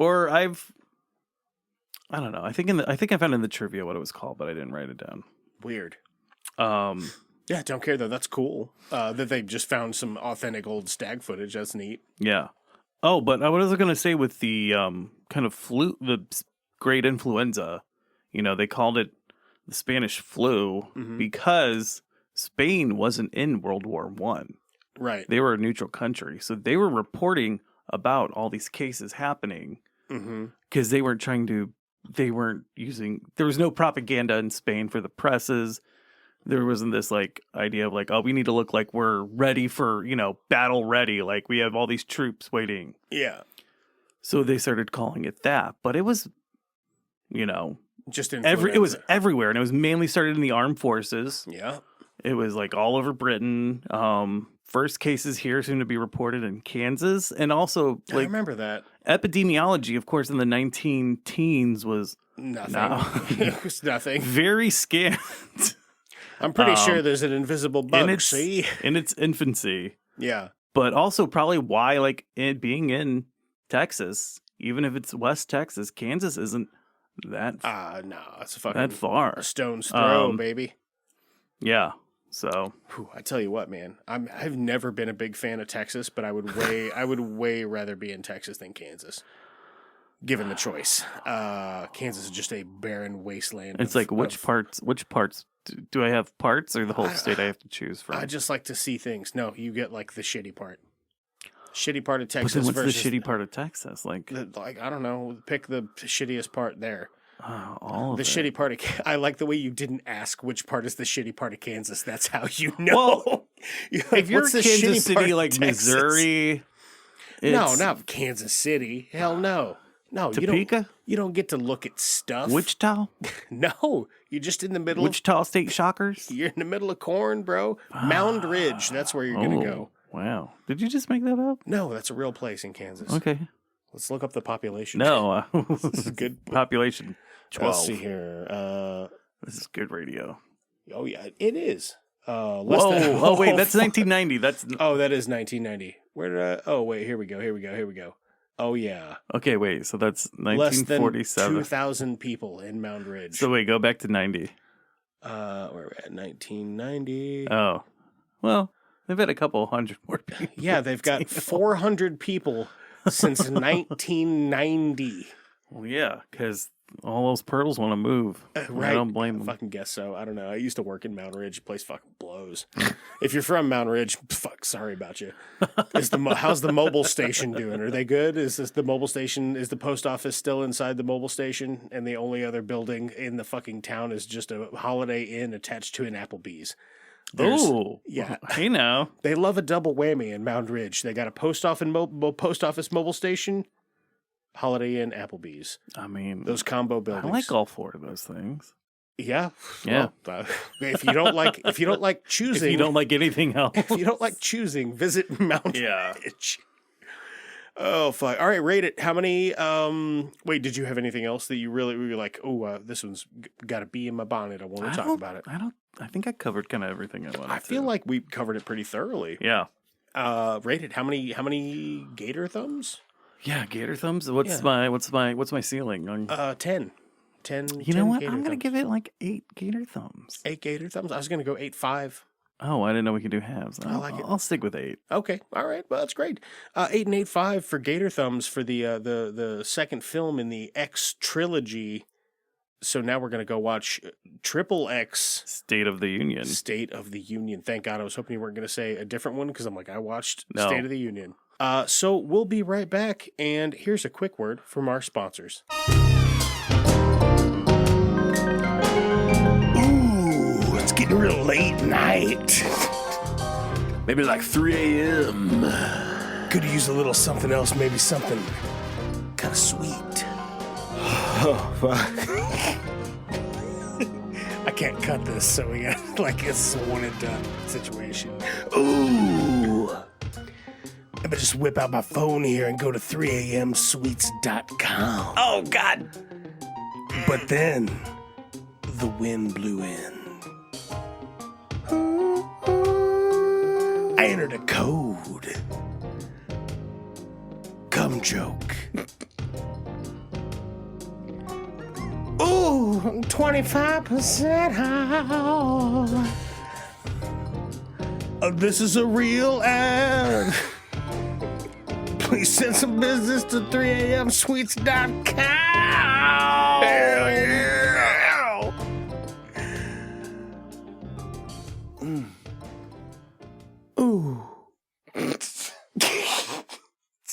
or I don't know. I think I found in the trivia what it was called, but I didn't write it down. Weird. Yeah, don't care though. That's cool. That they just found some authentic old stag footage. That's neat. Yeah. Oh, but what was I going to say with the kind of the great influenza? They called it the Spanish flu because Spain wasn't in World War I. Right. They were a neutral country, so they were reporting about all these cases happening because they weren't using. There was no propaganda in Spain for the presses. There wasn't this like idea of like, oh, we need to look like we're ready for, battle ready. Like we have all these troops waiting. Yeah. So they started calling it that, but it was, just it was everywhere. And it was mainly started in the armed forces. Yeah. It was like all over Britain. First cases here seem to be reported in Kansas. And also I remember that. Epidemiology, of course, in the 19 teens was nothing. It was nothing. Very scant. I'm pretty sure there's an invisible bug, in its infancy. Yeah. But also probably why, like, it being in Texas, even if it's West Texas, Kansas isn't that no, it's fucking that far. A stone's throw, baby. Yeah. So I tell you what, man, I've never been a big fan of Texas, but I would way rather be in Texas than Kansas. Given the choice. Kansas is just a barren wasteland. It's like which parts do I have parts or the whole state I have to choose from? I just like to see things. No, you get like the shitty part. Shitty part of But Texas then what's versus the shitty part of Texas? Like, I don't know. Pick the shittiest part there. all of The it. shitty part of I like the way you didn't ask which part is the shitty part of Kansas. That's how you know. Well, You're like, if you're "What's the Kansas shitty part City, of like Texas?" Missouri, No, it's not Kansas City. Hell no. No, Topeka, you don't get to look at stuff. Wichita, No, you're just in the middle. Wichita State Shockers. You're in the middle of corn, bro. Mound Ridge. That's where you're gonna go. Wow, did you just make that up? No, that's a real place in Kansas. Okay, Let's look up the population. no, This is good. population 12. Let's see here. This is good radio. Oh yeah, it is. Whoa! Oh wait, that's 1990. That's Oh, that is 1990. Where did I? Oh wait, here we go. Oh yeah, okay. Wait, so that's less than 1947. 2,000 people in Mound Ridge. So wait, go back to 90. Where we're at 1990. Oh, well, they've had a couple hundred more people. Yeah, they've got 400 people since 1990. Well, yeah, because all those pearls want to move. Right. I don't blame them. Fucking guess so. I don't know. I used to work in Mound Ridge. The place fucking blows. If you're from Mound Ridge, fuck, sorry about you. How's the mobile station doing? Are they good? Is the mobile station, is the post office still inside the mobile station? And the only other building in the fucking town is just a Holiday Inn attached to an Applebee's. Oh, yeah. Hey now. They love a double whammy in Mound Ridge. They got a post office mobile station, Holiday Inn, Applebee's. I mean, Those combo buildings. I like all four of those things. Yeah. Yeah. Well, if you don't like choosing, If you don't like anything else. if you don't like choosing, visit Mount Yeah. Ridge. Oh fuck! All right, rate it. How many? Wait, did you have anything else that you really were like? Oh, this one's got to be in my bonnet. I want to talk about it. I think I covered kind of everything I wanted. I feel like we covered it pretty thoroughly. Yeah. Rate it. How many gator thumbs? Yeah, gator thumbs. What's my ceiling? 10. 10. You know what? Gator I'm gonna thumbs. give it like 8 gator thumbs. 8 gator thumbs. I was gonna go 8.5. Oh, I didn't know we could do halves. I like it. I'll stick with 8. Okay, all right. Well, that's great. 8 and 8.5 for Gator Thumbs for the second film in the X trilogy. So now we're gonna go watch XXX State of the Union. State of the Union. Thank God. I was hoping you weren't gonna say a different one because I'm like I watched No. State of the Union. So we'll be right back. And here's a quick word from our sponsors. Ooh, it's getting real late night. Maybe like 3 a.m. Could use a little something else, maybe something kind of sweet. Oh, fuck. I can't cut this, so we got like it's a one and done situation. Ooh. I'm gonna just whip out my phone here and go to 3amsweets.com. Oh God! But then, the wind blew in. I entered a code. Cum joke. Ooh, 25% off. This is a real ad. Please send some business to 3amsweets.com. Hell yeah! Ooh. That's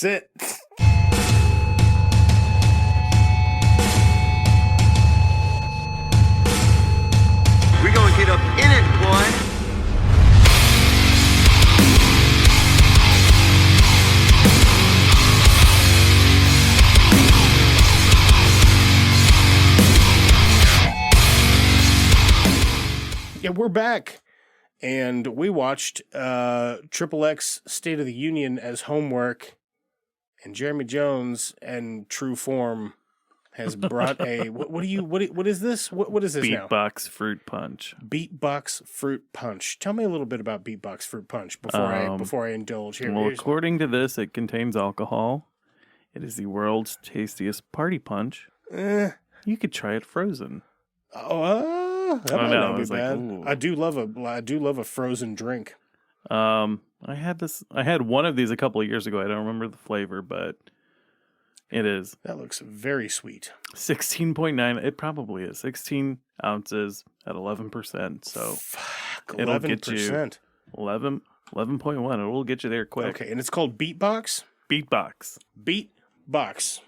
it. We're gonna get up in it, boy. Yeah, we're back. And we watched XXX State of the Union as homework. And Jeremy Jones and True Form has brought a what is this? What is this now? Beatbox fruit punch. Beatbox Fruit Punch. Tell me a little bit about Beatbox Fruit Punch before I indulge here. Well, Here's- according to this, it contains alcohol. It is the world's tastiest party punch. You could try it frozen. that might know, not I be was like, bad. ooh. I do love a frozen drink. I had one of these a couple of years ago. I don't remember the flavor, but it is That looks very sweet. 16.9. It probably is 16 ounces at 11%. So Fuck, it'll get you 11%. 11. 11.1. It will get you there quick. Okay, and it's called Beatbox? Beatbox. Beatbox.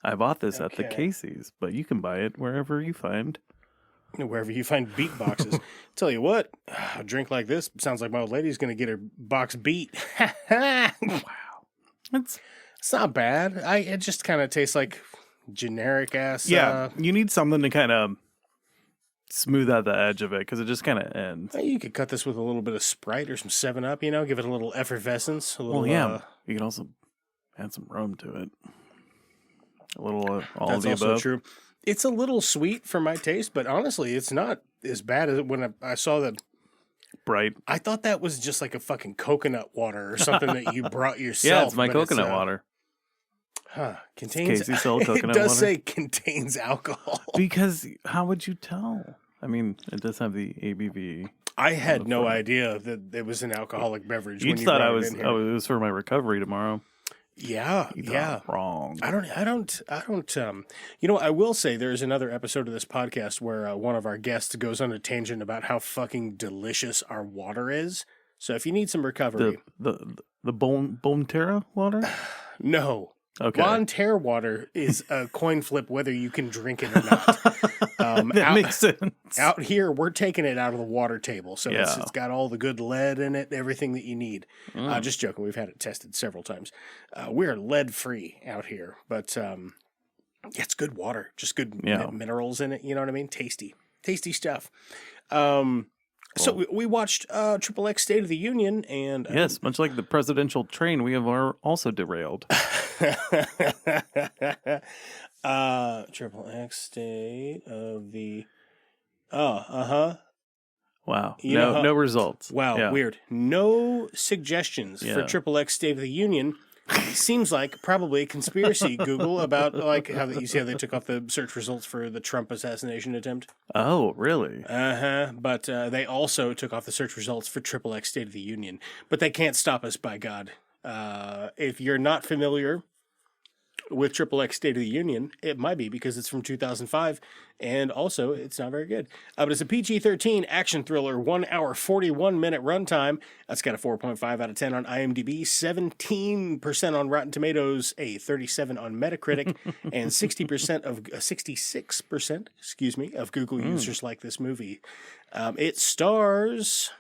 I bought this at the Okay. Casey's, but you can buy it wherever you find. Wherever you find beatboxes. Tell you what, a drink like this sounds like my old lady's going to get her box beat. Wow. It's not bad. It just kind of tastes like generic ass. Yeah, you need something to kind of smooth out the edge of it because it just kind of ends. You could cut this with a little bit of Sprite or some 7-Up, give it a little effervescence. A little, Well, yeah. You can also add some rum to it. A little all that's of the also above. true. It's a little sweet for my taste, but honestly, it's not as bad as when I saw that. Bright. I thought that was just like a fucking coconut water or something that you brought yourself. Yeah, it's my but coconut water. Contains. Casey sell coconut it does water? say contains alcohol. Because how would you tell? I mean, it does have the ABV. I had no idea that it was an alcoholic beverage. You when thought I brought it was. in here. Oh, it was for my recovery tomorrow. Yeah, You thought yeah. wrong. I don't. I will say there's another episode of this podcast where one of our guests goes on a tangent about how fucking delicious our water is. So if you need some recovery, The Bone Terra water. no. Okay. Bon Terre water is a coin flip whether you can drink it or not. That makes sense. Out here, we're taking it out of the water table. So Yeah. it's got all the good lead in it, everything that you need. Just joking. We've had it tested several times. We're lead free out here. But it's good water. Just good minerals in it. You know what I mean? Tasty stuff. So we watched XXX State of the Union. And Yes, much like the presidential train, we have also derailed. XXX State of the Wow. You know how- No results. Wow, Yeah. weird. No suggestions for Yeah. XXX State of the Union. Seems like probably a conspiracy, Google, about like how you see how they took off the search results for the Trump assassination attempt. Oh, really? But they also took off the search results for XXX State of the Union. But they can't stop us, by God. If you're not familiar with XXX State of the Union, it might be because it's from 2005, and also it's not very good. But it's a PG-13 action thriller, 1 hour, 41-minute runtime. That's got a 4.5 out of 10 on IMDb, 17% on Rotten Tomatoes, a 37 on Metacritic, and 66%, of Google users like this movie. It stars...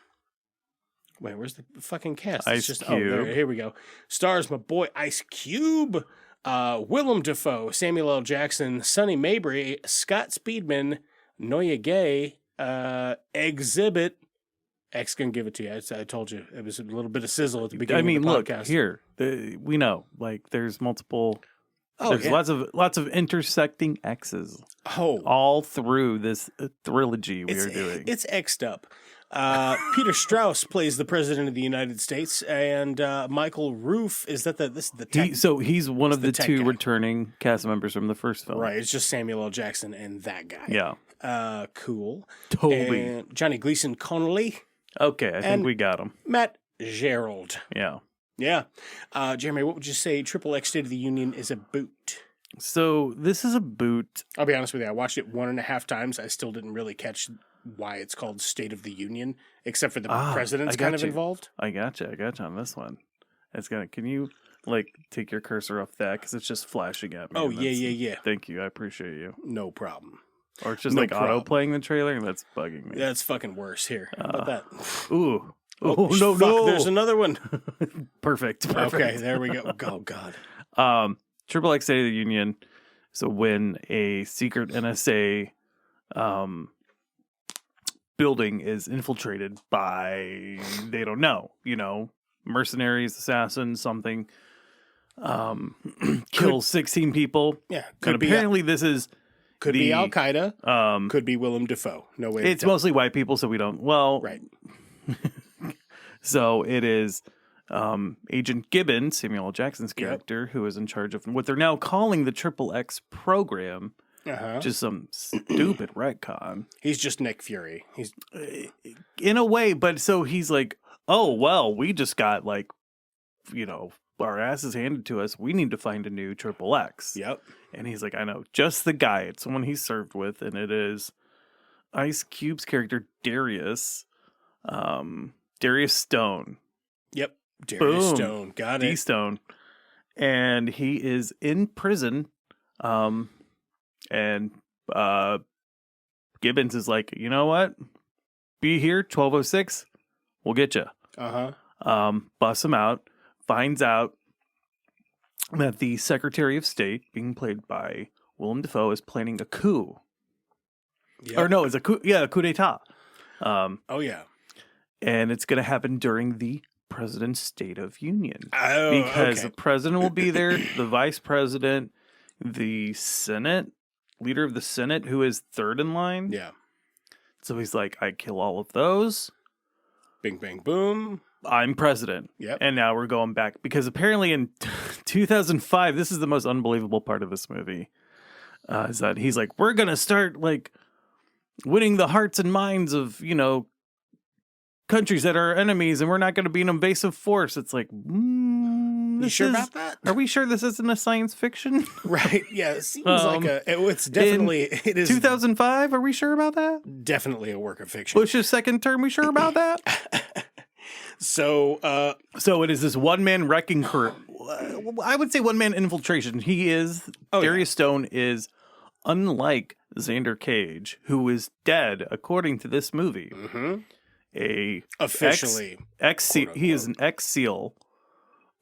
Wait, where's the fucking cast? Ice Cube. Here we go. Stars my boy Ice Cube, Willem Dafoe, Samuel L. Jackson, Sonny Mabry, Scott Speedman, Noya Gay, Xzibit. X can give it to you. I told you it was a little bit of sizzle at the beginning of the look podcast. here. We know, like, there's multiple. There's yeah. lots of intersecting X's all through this trilogy we are doing. It's X'd up. Peter Strauss plays the president of the United States, and Michael Roof is that this is the tech, he's one of the tech two guy. returning cast members from the first film. right? It's just Samuel L. Jackson and that guy. Yeah. Cool. Totally. And Johnny Gleason Connolly, Okay, I think And- we got him. Matt Gerald. Yeah. Yeah. Jeremy, what would you say XXX State of the Union is a boot? So this is a boot. I'll be honest with you. I watched it 1.5 times. I still didn't really catch why it's called State of the Union, except for the president's I got kind of you. involved. I gotcha on this one. It's gonna. Can you take your cursor off that because it's just flashing at me? Oh, and yeah, that's- yeah. Thank you. I appreciate you. No problem. Or it's just No auto problem. playing the trailer and that's bugging me. That's fucking worse. Here. How about that? Ooh. Oh, no, fuck, no. There's another one. Perfect. Okay, there we go. Oh, God. XXX State of the Union. So when a secret NSA building is infiltrated by, they don't know, mercenaries, assassins, something, kills 16 people. Yeah. And Could be apparently this is be Al Qaeda. um, Could be Willem Dafoe. No way. to it's tell. mostly white people, so we don't, well, Right. So it is Agent Gibbon, Samuel L. Jackson's character, who is in charge of what they're now calling the XXX program. Uh-huh. Just some stupid retcon. He's just Nick Fury. He's In a way, but so he's like, oh, well, we just got our asses handed to us. We need to find a new XXX. Yep. And he's like, I know, just the guy. It's someone he's served with, and it is Ice Cube's character, Darius. Darius Stone. Yep. Darius Boom. Stone. Got D it. Stone. And he is in prison. And Gibbons is like, you know what? Be here, 1206. We'll get you. Busts him out. Finds out that the Secretary of State, being played by Willem Dafoe, is planning a coup. Yep. Or no, it's a coup. Yeah, a coup d'etat. Oh, yeah. And it's going to happen during the President's State of Union. Oh, because okay. the president will be there, the vice president, the Senate, leader of the Senate, who is third in line. Yeah. So he's like, I kill all of those. Bing, bang, boom. I'm president. Yep. And now we're going back. Because apparently in 2005, this is the most unbelievable part of this movie, is that he's like, we're going to start, like, winning the hearts and minds of, you know, countries that are enemies, and we're not going to be an invasive force. It's like, You sure about that? Are we sure this isn't a science fiction? Right. Yeah. It seems like it's definitely, it is 2005. Are we sure about that? definitely a work of fiction. Bush's second term. We sure about that? So it is this one man wrecking crew. I would say one man infiltration. He is, Darius Stone is, unlike Xander Cage, who is dead, according to this movie. officially, He is an ex-SEAL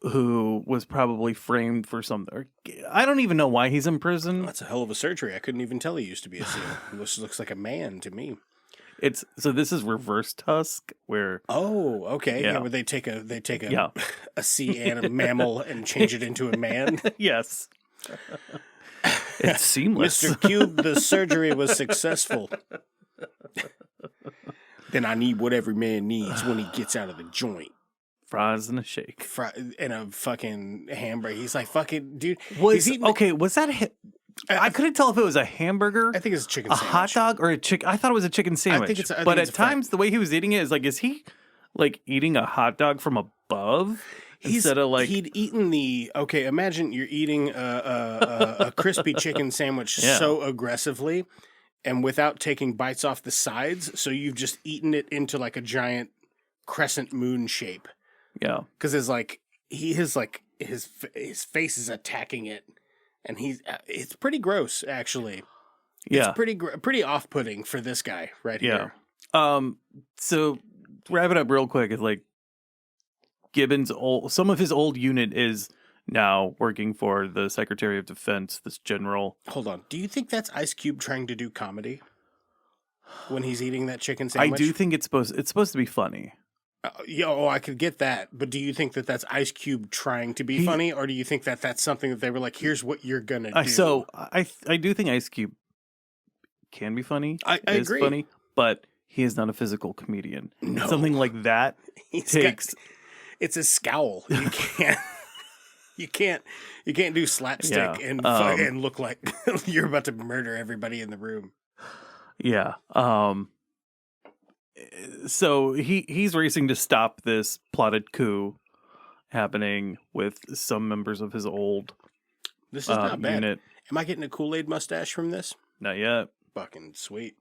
who was probably framed for something. I don't even know why he's in prison. That's a hell of a surgery. I couldn't even tell he used to be a SEAL. This looks like a man to me. This is Reverse Tusk, where okay, Yeah. where they take a Yeah. a sea and a mammal and change it into a man. yes, it's seamless. Mr. Cube, the surgery was successful. Then I need what every man needs when he gets out of the joint. Fries and a shake. And a fucking hamburger. He's like, fucking, dude. Was he's eating was that? I couldn't tell if it was a hamburger. I think it's a chicken a sandwich. hot dog, or a chicken. I thought it was a chicken sandwich. But at times, the way he was eating it is like, is he like eating a hot dog from above instead of like he'd eaten imagine you're eating a crispy chicken sandwich so aggressively and without taking bites off the sides, so you've just eaten it into like a giant crescent moon shape. Yeah, because his face is attacking it, and it's pretty gross actually. Yeah, it's pretty off-putting for this guy right here. So wrap it up real quick. Is like Gibbons' some of his old unit is now working for the Secretary of Defense, this general. Hold on. Do you think that's Ice Cube trying to do comedy when he's eating that chicken sandwich? I do think it's supposed to be funny. I could get that. But do you think that that's Ice Cube trying to be funny, or do you think that that's something that they were like, here's what you're going to do? So I do think Ice Cube can be funny. I agree. Funny, but he is not a physical comedian. No. Something like that takes... It's a scowl. You can't do slapstick and look like you're about to murder everybody in the room. Yeah. So he's racing to stop this plotted coup happening with some members of his old This is not bad. unit. Am I getting a Kool-Aid mustache from this? Not yet. Fucking sweet.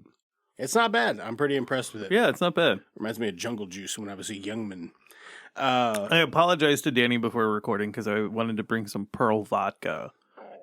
It's not bad. I'm pretty impressed with it. Yeah, it's not bad. Reminds me of Jungle Juice when I was a young man. I apologized to Danny before recording because I wanted to bring some Pearl vodka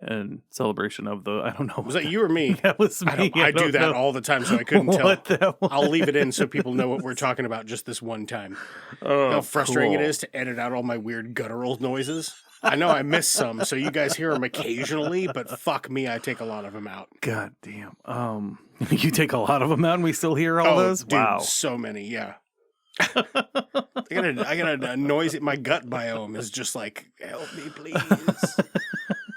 in celebration of the, I don't know. Was that you or me? That was me. I do that all the time, so I couldn't tell. What that was. I'll leave it in so people know what we're talking about just this one time. How frustrating it is to edit out all my weird guttural noises. I know I miss some, so you guys hear them occasionally, but fuck me, I take a lot of them out. God damn. You take a lot of them out and we still hear all those? Dude, wow. So many, yeah. I got a noise. My gut biome is just like, help me, please.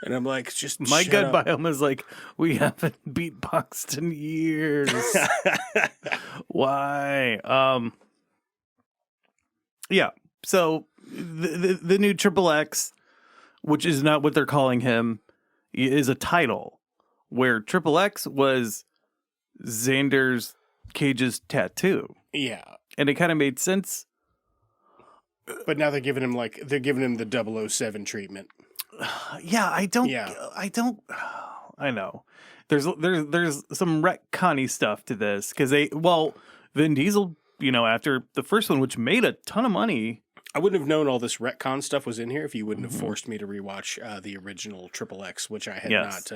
And I'm like, just my shut gut up. biome is like, we haven't beatboxed in years. Why? Yeah. So the new XXX, which is not what they're calling him, is a title where XXX was Xander Cage's tattoo. Yeah. And it kind of made sense. But now they're giving him the 007 treatment. Yeah, I know. There's some retconny stuff to this because Vin Diesel after the first one, which made a ton of money. I wouldn't have known all this retcon stuff was in here if you wouldn't have forced me to rewatch the original XXX, which I had not.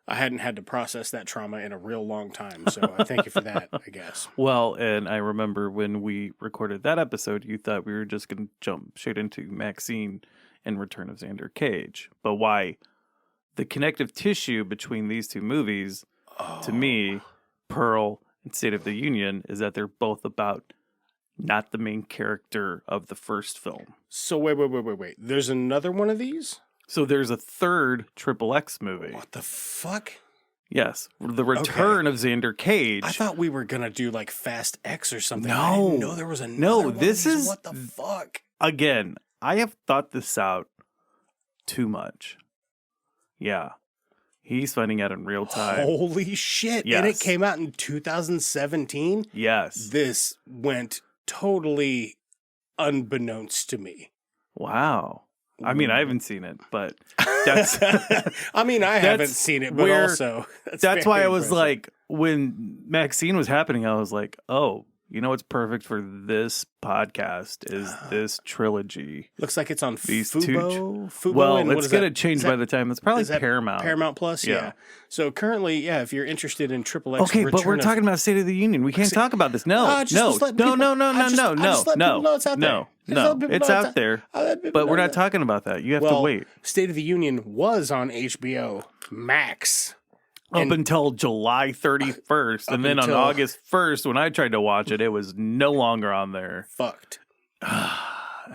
I hadn't had to process that trauma in a real long time. So I thank you for that, I guess. Well, and I remember when we recorded that episode, you thought we were just going to jump straight into Maxine and Return of Xander Cage. But why? The connective tissue between these two movies, to me, Pearl and State of the Union, is that they're both about not the main character of the first film. So wait. There's another one of these? So there's a third XXX movie. What the fuck? Yes. The Return of Xander Cage. I thought we were going to do like Fast X or something. No. I didn't know there was another one this of these. is... What the fuck? Again, I have thought this out too much. Yeah. He's finding out in real time. Holy shit. Yes. And it came out in 2017? Yes. This went totally unbeknownst to me. Wow. I mean, I haven't seen it, but that's... I mean, I haven't seen it, but also... That's why I was impressive. like, when Maxine was happening, I was like, oh, you know what's perfect for this podcast is this trilogy. Looks like it's on These Fubo. Fubo, Well, and what it's is going to that? change Is by that- the time. It's probably is that Paramount. Paramount Plus, yeah. So currently, if you're interested in XXX, Okay, but we're talking about State of the Union. We can't talk about this. No, just let no, people- no, no, I no, just- no, I no, just let people no, know it's out there. no, Just no. let people It's know out there, I let people but we're know not that. talking about that. You have to Well, wait State of the Union was on HBO Max. up until July 31st, and then on until- August 1st, when I tried to watch it, it was no longer on there. Fucked. And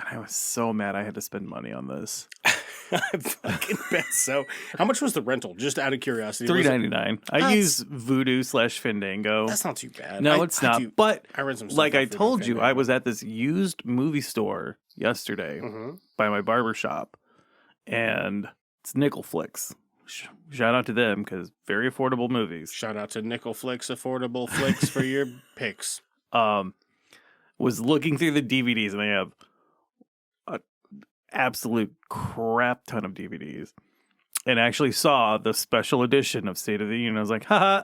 I was so mad I had to spend money on this. I fucking bet so. How much was the rental? Just out of curiosity. Was it- $3.99. I use Voodoo/Fandango. That's not too bad. No, it's not. But I read some stuff like on I Voodoo told you, I Fandango. was at this used movie store yesterday by my barber shop, and it's Nickel Flicks. Shout out to them because very affordable movies. Shout out to Nickel Flicks, affordable flicks for your picks. Was looking through the DVDs, and they have an absolute crap ton of DVDs, and actually saw the special edition of State of the Union. I was like, haha.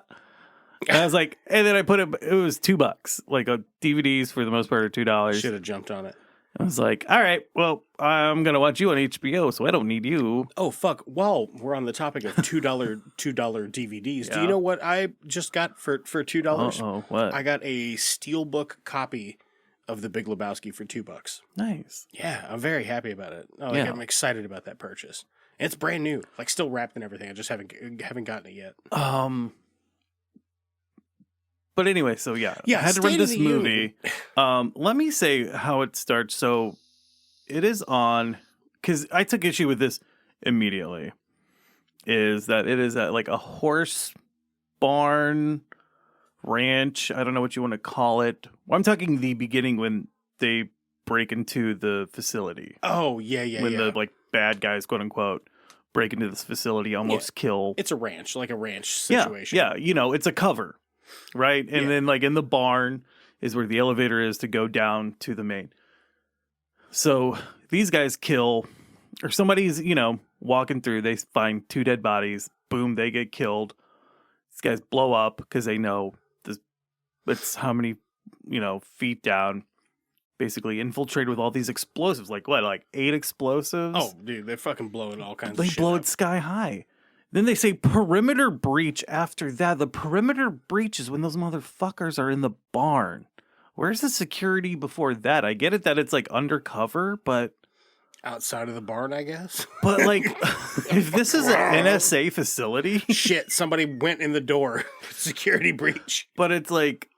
And I was like, and then I put it was $2. Like DVDs for the most part are $2. Should have jumped on it. I was like, all right, well, I'm gonna watch you on HBO, so I don't need you. Oh fuck! While we're on the topic of $2 DVDs, do Yeah. you know what I just got for $2? Oh, what? I got a steelbook copy of The Big Lebowski for $2. Nice. Yeah, I'm very happy about it. Yeah. I'm excited about that purchase. It's brand new, like still wrapped and everything. I just haven't gotten it yet. But anyway, so yeah, Yeah, I had to State rent of this the movie. Let me say how it starts. So it is on, because I took issue with this immediately, is that it is at like a horse barn ranch. I don't know what you want to call it. Well, I'm talking the beginning when they break into the facility. Oh yeah. When the like bad guys, quote unquote, break into this facility, almost kill. It's a ranch, like a ranch situation. Yeah, it's a cover, right? And then like in the barn is where the elevator is to go down to the main. So these guys kill, or somebody's, walking through, they find 2 dead bodies, boom, they get killed. These guys blow up because they know this, it's how many, feet down, basically infiltrated with all these explosives. Like 8 explosives? Oh, dude, they're fucking blowing all kinds of They shit blow up. it sky high. Then they say perimeter breach after that. The perimeter breach is when those motherfuckers are in the barn. Where's the security before that? I get it that it's like undercover, but Outside of the barn, I guess. but like if this is an NSA facility, Shit, somebody went in the door. Security breach. but it's like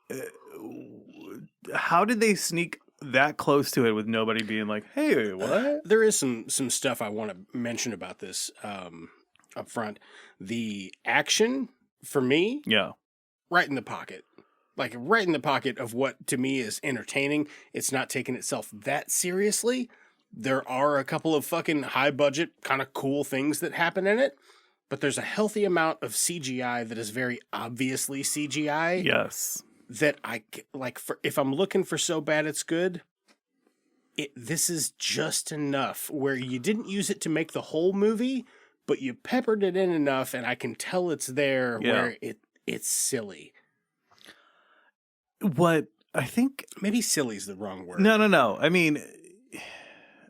how did they sneak that close to it with nobody being like, "Hey, what?" There is some stuff I want to mention about this up front. The action, for me, Yeah. right in the pocket. Like, right in the pocket of what, to me, is entertaining. It's not taking itself that seriously. There are a couple of fucking high-budget, kind of cool things that happen in it. But there's a healthy amount of CGI that is very obviously CGI. Yes. That if I'm looking for so bad it's good, this is just enough where you didn't use it to make the whole movie, but you peppered it in enough, and I can tell it's there where it's silly. What I think Maybe silly's the wrong word. no. I mean,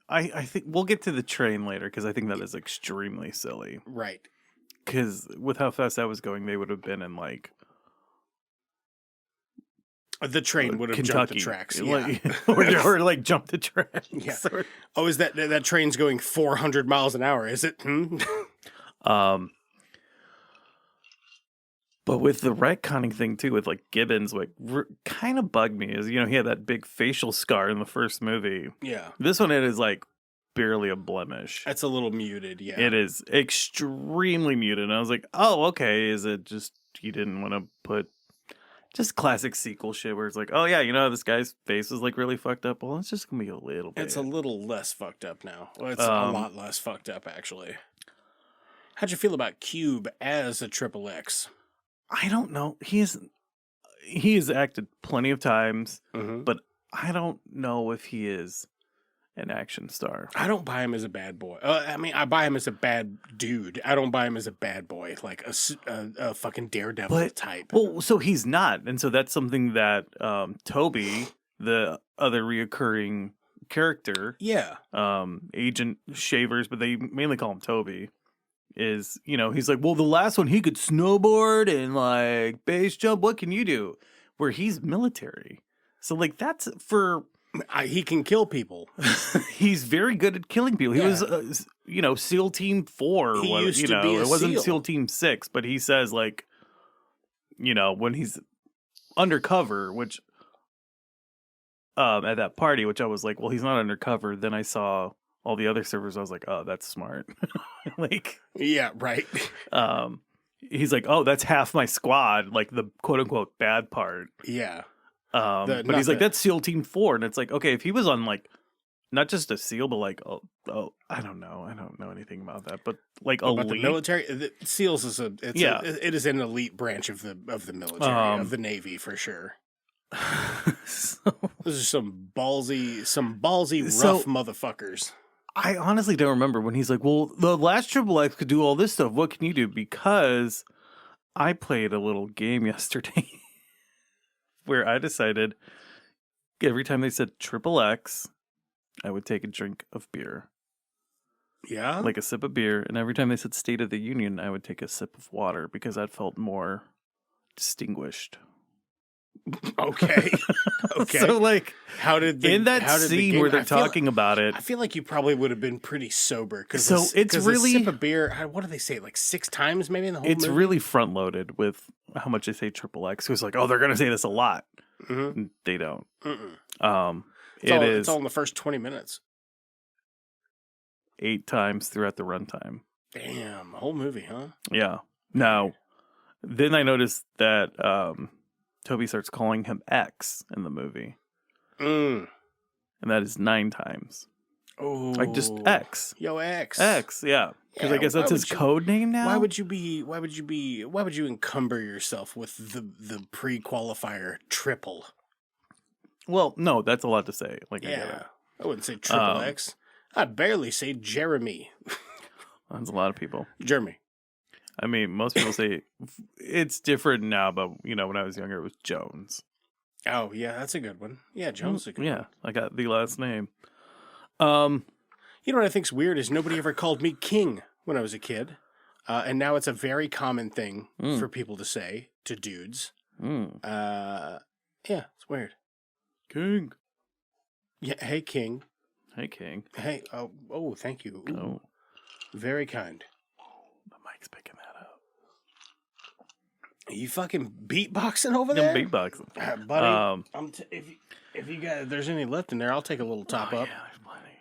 I think we'll get to the train later because I think that is extremely silly. Right. Because with how fast that was going, they would have been in like The train would have jumped the tracks. Yeah. or like jumped the tracks. Yeah. Oh, is that train's going 400 miles an hour? Is it? But with the retconning thing too, with like Gibbons, like kind of bugged me is, he had that big facial scar in the first movie. Yeah. This one, it is like barely a blemish. That's a little muted. Yeah. It is extremely muted. And I was like, oh, okay. Is it just you didn't want to put just classic sequel shit where it's like, oh yeah, this guy's face is like really fucked up. Well, it's just gonna be a little bit. It's a little less fucked up now. Well, it's a lot less fucked up actually. How'd you feel about Cube as a XXX? I don't know. He has acted plenty of times, but I don't know if he is an action star. I don't buy him as a bad boy. I buy him as a bad dude. I don't buy him as a bad boy, like a fucking daredevil type. Well, so he's not, and so that's something that Toby, the other reoccurring character, Agent Shavers, but they mainly call him Toby. Is, he's like, well, the last one he could snowboard and like base jump. What can you do? Where he's military. So like that's for he can kill people. He's very good at killing people. He was, SEAL Team 4. He used to be it wasn't SEAL. SEAL Team 6, but he says like, when he's undercover, which at that party, which I was like, well, he's not undercover. Then I saw all the other servers, I was like, oh, that's smart. Like, yeah, right. He's like, oh, that's half my squad, like the quote unquote bad part. Yeah. But he's like, that's SEAL Team 4. And it's like, okay, if he was on like, not just a SEAL, but like, I don't know. I don't know anything about that. But like about the military, the SEALs is it is an elite branch of the military, of the Navy for sure. Those are some ballsy rough motherfuckers. I honestly don't remember when he's like, well, the last XXX could do all this stuff. What can you do? Because I played a little game yesterday where I decided every time they said XXX, I would take a drink of beer. Yeah? Like a sip of beer. And every time they said State of the Union, I would take a sip of water because that felt more distinguished. Okay. So like, how did scene where they're talking about it? I feel like you probably would have been pretty sober because it's really a sip of beer. What do they say? Like 6 times maybe in the whole movie? It's really front loaded with how much they say XXX. It's like, oh, they're gonna say this a lot. Mm-hmm. They don't. It's all in the first 20 minutes. 8 times throughout the runtime. Damn, the whole movie, huh? Yeah. Now, then I noticed that Toby starts calling him X in the movie. And that is 9 times. Oh. Like just X. Yo, X. X, yeah. Because I guess that's his code name now? Why would you encumber yourself with the pre-qualifier triple? Well, no, that's a lot to say. Like, I wouldn't say XXX. I'd barely say Jeremy. That's a lot of people. Jeremy. I mean, most people say it's different now, but, when I was younger, it was Jones. Oh, yeah, that's a good one. Yeah, Jones is a good one. Yeah, I got the last name. You know what I think's weird is nobody ever called me King when I was a kid. And now it's a very common thing for people to say to dudes. Yeah, it's weird. King. Yeah, hey, King. Hey, King. Hey, oh, thank you. Ooh, oh. Very kind. The mic's picking that up. Are you fucking beatboxing over there? I'm beatboxing. Buddy, if you got, there's any left in there, I'll take a little top up. Yeah, there's plenty.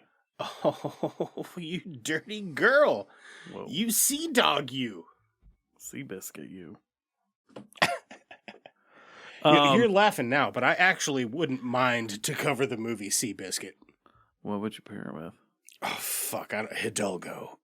Oh, you dirty girl. Whoa. You sea dog, you. Sea biscuit, you. You're laughing now, but I actually wouldn't mind to cover the movie Seabiscuit. What would you pair it with? Oh, fuck. Hidalgo.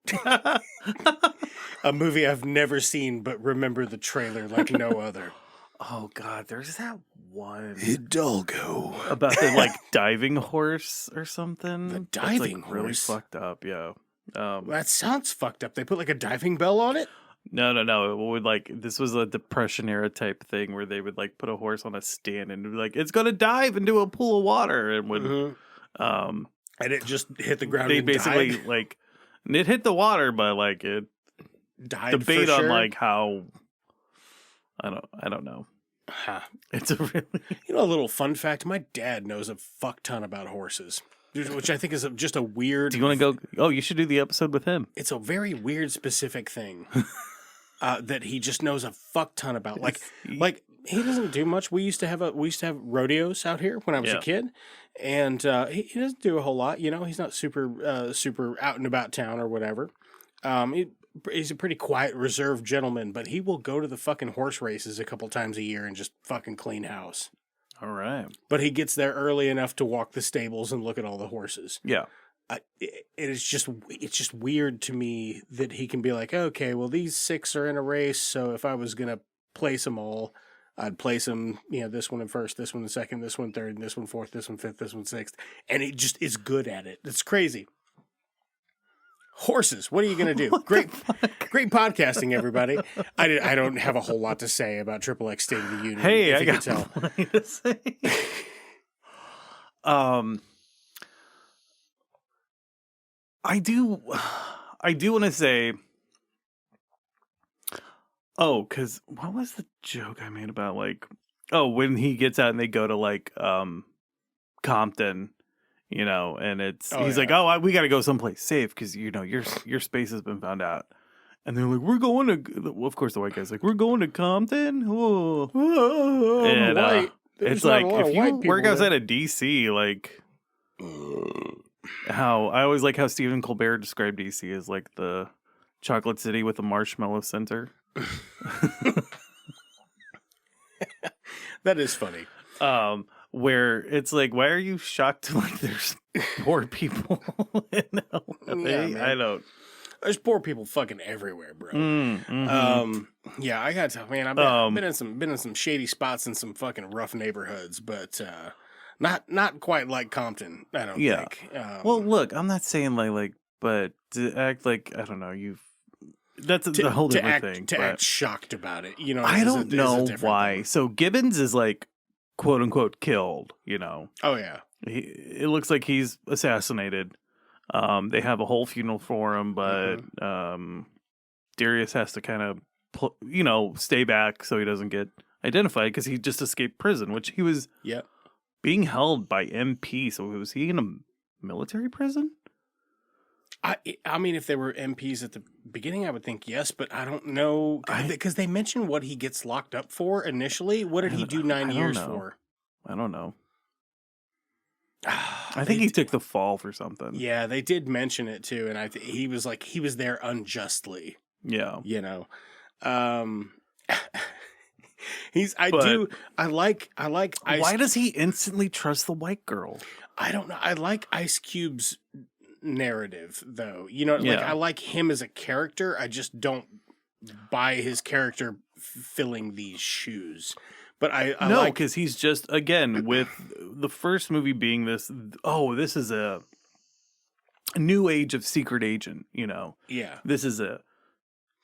A movie I've never seen, but remember the trailer like no other. Oh, God. There's that one. Hidalgo. About the, like, diving horse or something. The diving horse? Really fucked up, yeah. That sounds fucked up. They put, like, a diving bell on it? No. It would this was a Depression era type thing where they would put a horse on a stand and be like, it's gonna dive into a pool of water, and would and it just hit the ground. They and basically died? it hit the water, but it Died debate for sure? on how I don't know. Huh. It's a really A little fun fact: my dad knows a fuck ton about horses, which I think is just a weird. Do you want to go? Oh, you should do the episode with him. It's a very weird, specific thing that he just knows a fuck ton about. Like he doesn't do much. We used to have rodeos out here when I was a kid, and he doesn't do a whole lot. He's not super out and about town or whatever. He's a pretty quiet, reserved gentleman, but he will go to the fucking horse races a couple times a year and just fucking clean house. All right. But he gets there early enough to walk the stables and look at all the horses. Yeah. It's just weird to me that he can be like, okay, well, these 6 are in a race, so if I was going to place them all, I'd place them, this one in first, this one in second, this one third, and this one fourth, this one fifth, this one sixth. And it just is good at it. It's crazy. Horses. What are you going to do? Great podcasting, everybody. I don't have a whole lot to say about XXX State of the Union. Hey, if I you got could tell. plenty to say. I do want to say. Oh, because what was the joke I made about when he gets out and they go to Compton. And he's like, oh, we got to go someplace safe because, your space has been found out. And they're like, we're going to, of course, the white guy's like, we're going to Compton. Oh. And it's like, if you work outside of DC, how I always like how Stephen Colbert described DC as the chocolate city with a marshmallow center. That is funny. Where it's why are you shocked there's poor people in LA? Yeah, I don't. There's poor people fucking everywhere, bro. Yeah, I gotta tell, man, I've been in some shady spots in some fucking rough neighborhoods, but not quite like Compton. I don't think. Well, look, I'm not saying but to act I don't know. That's a whole different thing. To act shocked about it, I don't know why. Thing. So Gibbons is quote unquote killed. Oh yeah. It looks like he's assassinated. They have a whole funeral for him, but Darius has to kind of, stay back so he doesn't get identified because he just escaped prison, which he was being held by MP. So was he in a military prison? I mean, if they were MPs at the beginning, I would think yes, but I don't know because they mentioned what he gets locked up for initially. What did he do 9 years for? I don't know. I think he took the fall for something. Yeah, they did mention it too, and he was there unjustly. Yeah, I like. Why does he instantly trust the white girl? I don't know. I like Ice Cube's narrative though. I like him as a character. I just don't buy his character filling these shoes. But I no, because he's just, again, with the first movie being this is a new age of secret agent, Yeah. This is a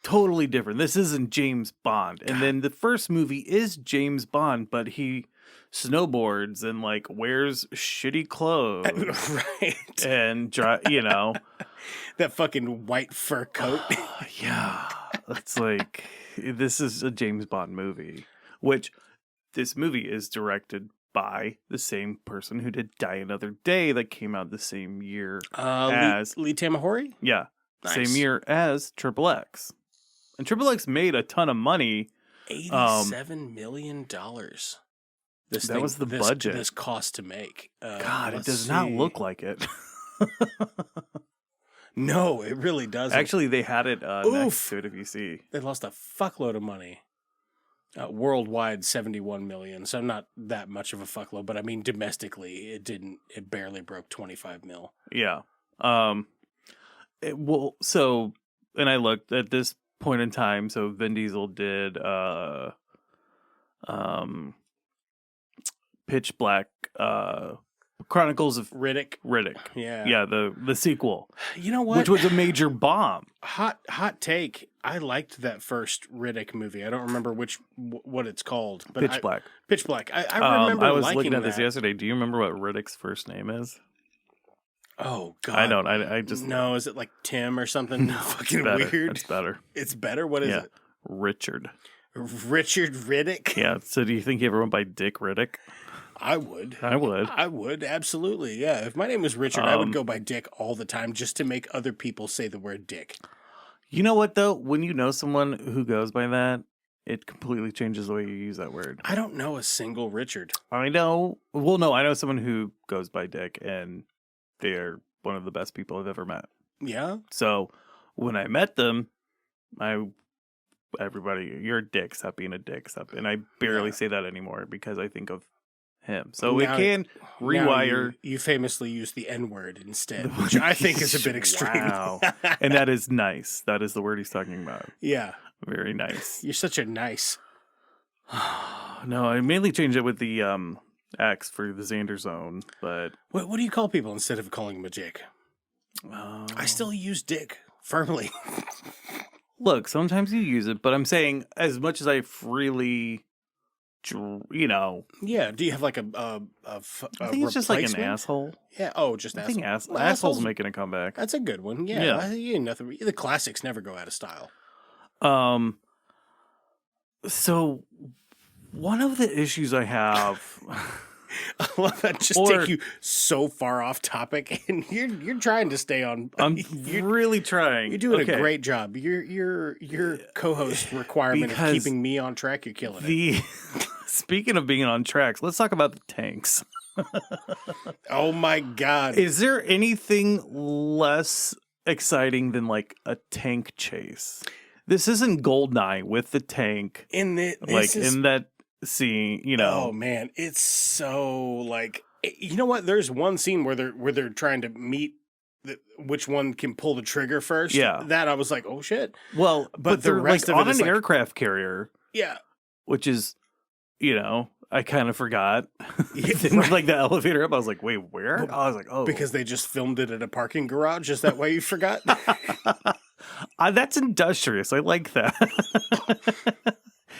totally different. This isn't James Bond. And then the first movie is James Bond, but he snowboards and wears shitty clothes. Right. And, that fucking white fur coat. Yeah. It's this is a James Bond movie, which... This movie is directed by the same person who did Die Another Day that came out the same year as... Lee Tamahori? Yeah. Nice. Same year as XXX. And XXX made a ton of money. $87 million. That was the budget. This cost to make. God, it does not look like it. No, it really doesn't. Actually, they had it next to it if you see. They lost a fuckload of money. Worldwide, 71 million. So not that much of a fuckload, but I mean domestically, it barely broke 25 mil. Yeah. And I looked at this point in time. So Vin Diesel did Pitch Black, Chronicles of Riddick. Yeah. Yeah, the sequel. You know what? Which was a major bomb. Hot take. I liked that first Riddick movie. I don't remember what it's called. But Pitch Black. Pitch Black. I remember I was liking looking at that. this yesterday. Do you remember what Riddick's first name is? Oh, God. I don't. I just... No, is it like Tim or something? No, fucking better. weird. It's better. It's better? What is it? Richard. Richard Riddick? Yeah, so do you think he ever went by Dick Riddick? I would. I would, absolutely, yeah. If my name was Richard, I would go by Dick all the time just to make other people say the word Dick. You know what, though? When you know someone who goes by that, it completely changes the way you use that word. I don't know a single Richard. I know. Well, no, I know someone who goes by Dick, and they're one of the best people I've ever met. Yeah? So when I met them, everybody, you're a dick, stop being a dick, stop. And I barely say that anymore because I think of him. So now, it can rewire. You famously use the N-word instead, which I think is a bit extreme. Wow. And that is nice. That is the word he's talking about. Yeah. Very nice. You're such a nice. No, I mainly changed it with the X for the Xander zone, but... What do you call people instead of calling them a dick? I still use dick firmly. Look, sometimes you use it, but I'm saying as much as I freely, you know... Yeah, do you have like a I think it's just like an asshole. Yeah, just I asshole. think Well, asshole's making a comeback. That's a good one. Yeah. Nothing. The classics never go out of style. So one of the issues I have... I love that. Take you so far off topic, and you're trying to stay on. I'm really trying. You're doing a great job. Your co-host requirement of keeping me on track. You're killing it. Speaking of being on tracks, let's talk about the tanks. Oh my God! Is there anything less exciting than like a tank chase? This isn't Goldeneye with the tank in that scene, you know. Oh man, it's so like, you know what? There's one scene where they're trying to meet which one can pull the trigger first. Yeah, that I was like, oh shit. Well, but the rest like, of it on an aircraft carrier. Yeah, which is, you know, I kind of forgot. Yeah, right. Like the elevator up, I was like, wait, where? Well, I was like, oh, because they just filmed it at a parking garage. Is that why you forgot? That's industrious. I like that.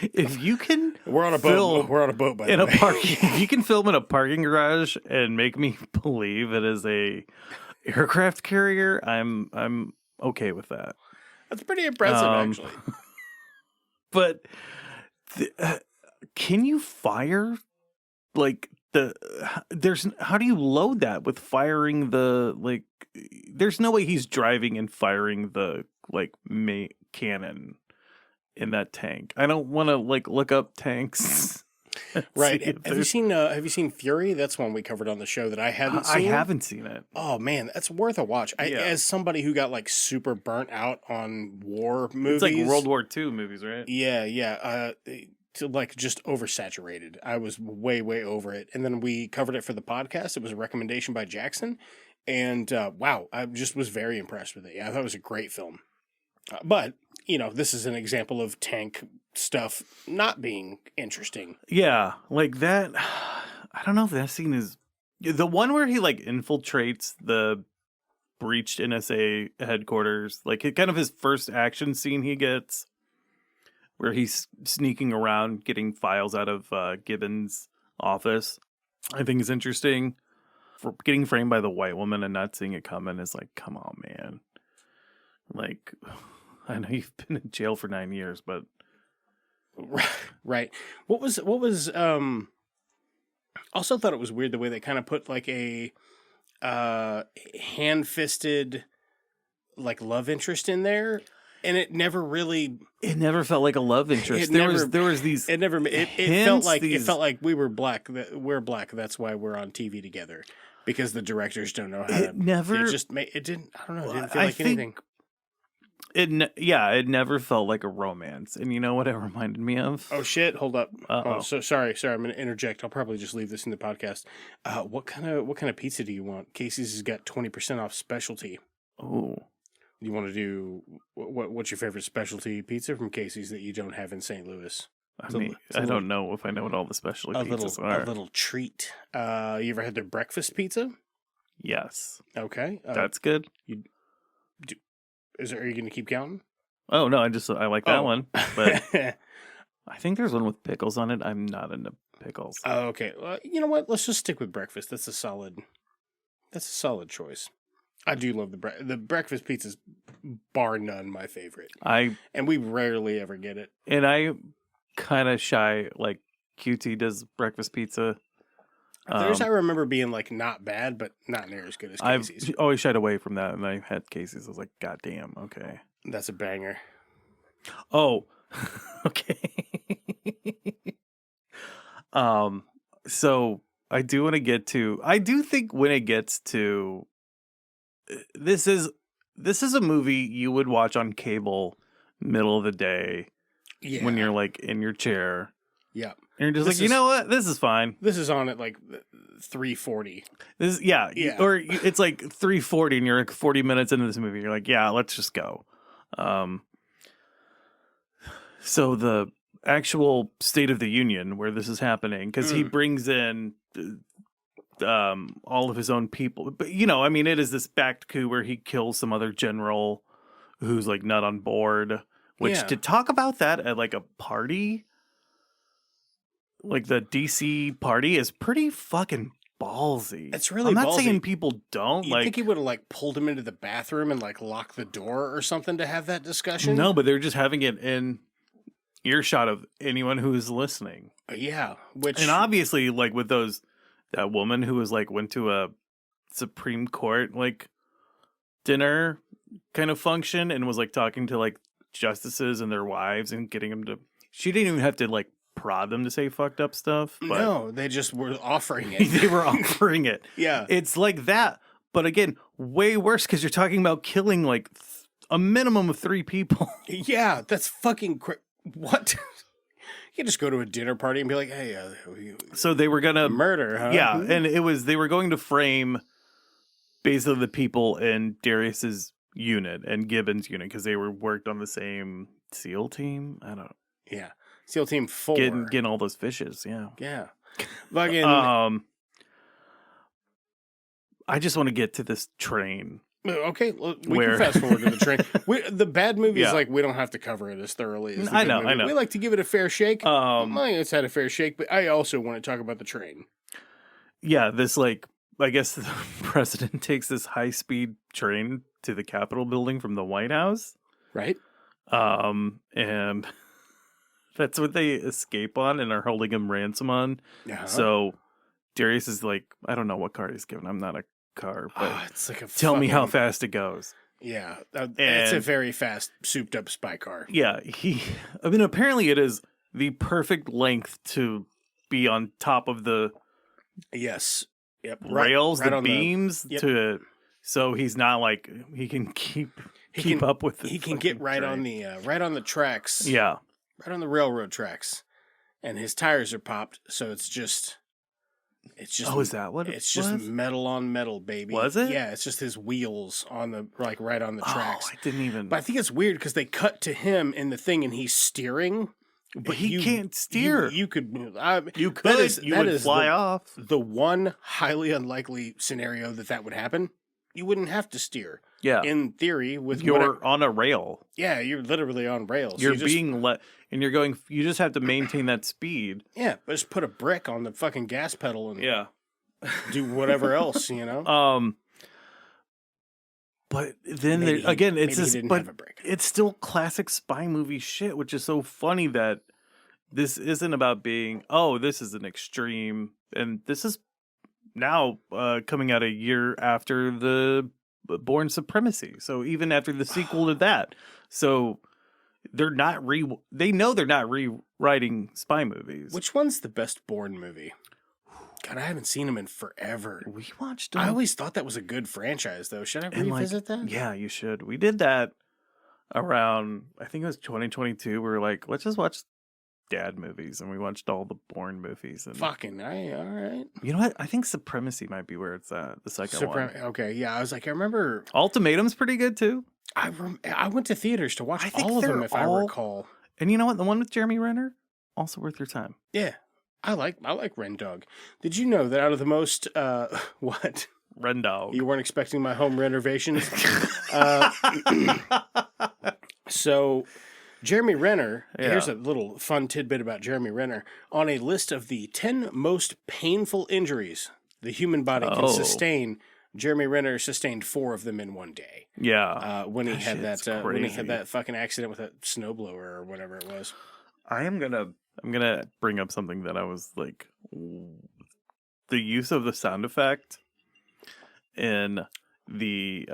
If you can, we're on a boat. We're on a boat by the way. If you can film in a parking garage and make me believe it is a aircraft carrier, I'm okay with that. That's pretty impressive, actually. But can you fire like how do you load that with firing the like? There's no way he's driving and firing the like cannon in that tank. I don't want to like look up tanks. Right. Have you seen Fury? That's one we covered on the show that I hadn't seen. I haven't seen it. Oh man, that's worth a watch. As somebody who got like super burnt out on war movies. It's like World War II movies, right? Yeah. Like just oversaturated. I was way over it. And then we covered it for the podcast. It was a recommendation by Jackson. And wow, I just was very impressed with it. Yeah, I thought it was a great film. But, you know, this is an example of tank stuff not being interesting. Yeah, like that. I don't know if that scene is the one where he like infiltrates the breached NSA headquarters. Like kind of his first action scene he gets where he's sneaking around getting files out of Gibbons' office. I think is interesting. For getting framed by the white woman and not seeing it coming is like, come on, man. Like, I know you've been in jail for 9 years, but right. What was also thought it was weird the way they kind of put like a hand-fisted like love interest in there, and it never felt like a love interest. There was these it felt like we're black, that's why we're on TV together, because the directors don't know how to. It didn't feel like anything. It never felt like a romance. And you know what it reminded me of? Oh, shit. Hold up. Oh, so sorry. I'm going to interject. I'll probably just leave this in the podcast. What kind of pizza do you want? Casey's has got 20% off specialty. Oh. You want to do, what's your favorite specialty pizza from Casey's that you don't have in St. Louis? I mean, I don't know if I know what all the specialty pizzas are. A little treat. You ever had their breakfast pizza? Yes. Okay. That's good. Are you going to keep counting? Oh, no, I like that one. But I think there's one with pickles on it. I'm not into pickles. Oh, okay. You know what? Let's just stick with breakfast. That's a solid choice. I do love the breakfast pizza's bar none my favorite. And we rarely ever get it. And I kind of shy, like QT does breakfast pizza. Theirs I remember being like not bad, but not near as good as Casey's. I've always shied away from that, and I had Casey's. I was like, God damn, okay. That's a banger. Oh, okay. So I do want to get to. I do think when it gets to, this is a movie you would watch on cable, middle of the day, when you're like in your chair. Yeah. And you're just you know what? This is fine. This is on at like 3:40. Yeah. Or it's like 3:40 and you're like 40 minutes into this movie. You're like, yeah, let's just go. So the actual State of the Union where this is happening, because he brings in all of his own people. But, I mean, it is this backed coup where he kills some other general who's like not on board, which to talk about that at like a party, like the DC party, is pretty fucking ballsy. It's really I'm not ballsy. saying people don't. You think he would have like pulled him into the bathroom and like locked the door or something to have that discussion? No, but they're just having it in earshot of anyone who is listening. Yeah. And obviously, like with that woman who was like went to a Supreme Court like dinner kind of function and was like talking to like justices and their wives and getting them to, she didn't even have to like prod them to say fucked up stuff. But no, they just were offering it. They were offering it. Yeah. It's like that. But again, way worse because you're talking about killing like a minimum of 3 people. Yeah, that's fucking what? You just go to a dinner party and be like, hey, so they were gonna murder, huh? Yeah, and they were going to frame basically the people in Darius's unit and Gibbons' unit because they were worked on the same SEAL team. I don't. Yeah, SEAL Team 4. Getting all those fishes. Yeah. Yeah. Fucking. I just want to get to this train. Okay, we can fast forward to the train. The bad movie is like we don't have to cover it as thoroughly as the I good know. We like to give it a fair shake. It's had a fair shake, but I also want to talk about the train. Yeah, this like I guess the president takes this high-speed train to the Capitol building from the White House, right? And that's what they escape on and are holding him ransom on. So Darius is like, I don't know what car he's given. I'm not a car, but it's like tell me how fast it goes. Yeah, it's a very fast, souped up spy car. Yeah, apparently it is the perfect length to be on top of the rails, the beams so he's not like he can keep up with it. He can get right on the tracks. Yeah, right on the railroad tracks, and his tires are popped, so it's just. Oh, is that what it was? It's just metal on metal, baby. Was it? Yeah, it's just his wheels on the right on the tracks. Oh, I didn't even. But I think it's weird because they cut to him in the thing and he's steering, but he can't steer. You could. You could. You would fly off. The one highly unlikely scenario that would happen, you wouldn't have to steer. Yeah. In theory, you're on a rail. Yeah, you're literally on rails. You're being let, and you're going. You just have to maintain that speed. Yeah, but just put a brick on the fucking gas pedal and do whatever else, But then it's still classic spy movie shit, which is so funny that this isn't about being. Oh, this is an extreme, and this is now coming out a year after the Born Supremacy. So even after the sequel to that, so they're not they know they're not rewriting spy movies. Which one's the best Bourne movie? God, I haven't seen them in forever. We watched I always thought that was a good franchise, though. Should I revisit that? Yeah, you should. We did that around, I think it was 2022. We were like, let's just watch dad movies, and we watched all the Bourne movies. And fucking, all right. You know what? I think Supremacy might be where it's at. The second one. Okay, yeah. I was like, I remember Ultimatum's pretty good too. I went to theaters to watch all of them, if I recall. And you know what? The one with Jeremy Renner, also worth your time. Yeah. I like Ren Dog. Did you know that out of the most what? Ren Dog. You weren't expecting my home renovations? So Jeremy Renner, here's a little fun tidbit about Jeremy Renner. On a list of the 10 most painful injuries the human body can sustain, Jeremy Renner sustained 4 of them in one day. Yeah. When he had that fucking accident with that snowblower or whatever it was. I'm gonna bring up something that I was like, the use of the sound effect in the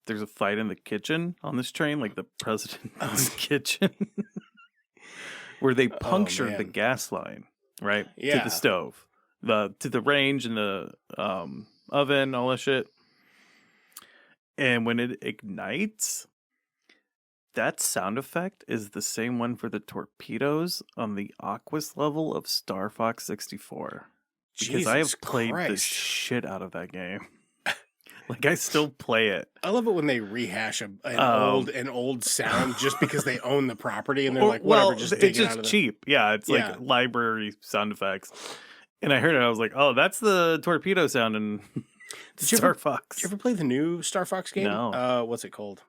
there's a fight in the kitchen on this train, like the president's kitchen, where they punctured the gas line, right? Yeah. To the stove, to the range and the oven, all that shit. And when it ignites, that sound effect is the same one for the torpedoes on the Aquas level of Star Fox 64. Because I have played the shit out of that game. Like, I still play it. I love it when they rehash an old sound just because they own the property and they're like, whatever, just dig it out of it's just cheap. Yeah, it's like library sound effects. And I heard it, I was like, oh, that's the torpedo sound in Star Fox. Did you ever play the new Star Fox game? No. What's it called?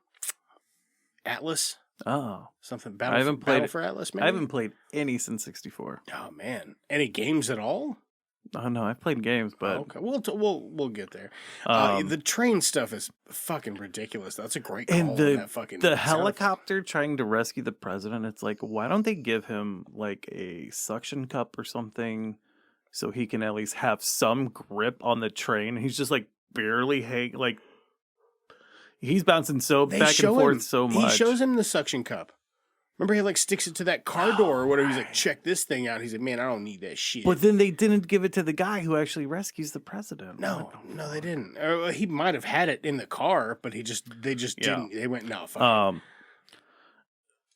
Atlas? Oh. Something Battle for Atlas, maybe? I haven't played any since 64. Oh, man. Any games at all? Oh, no, I've played games, but... Okay, we'll get there. The train stuff is fucking ridiculous. That's a great call on that fucking... The helicopter trying to rescue the president, it's like, why don't they give him, like, a suction cup or something so he can at least have some grip on the train? He's just, like, barely like... He's bouncing back and forth so much. He shows him the suction cup. Remember, he like sticks it to that car door or whatever. He's like, check this thing out. He's like, man, I don't need that shit. But then they didn't give it to the guy who actually rescues the president. No, they didn't. He might have had it in the car, but they just didn't. They went, no, fuck it.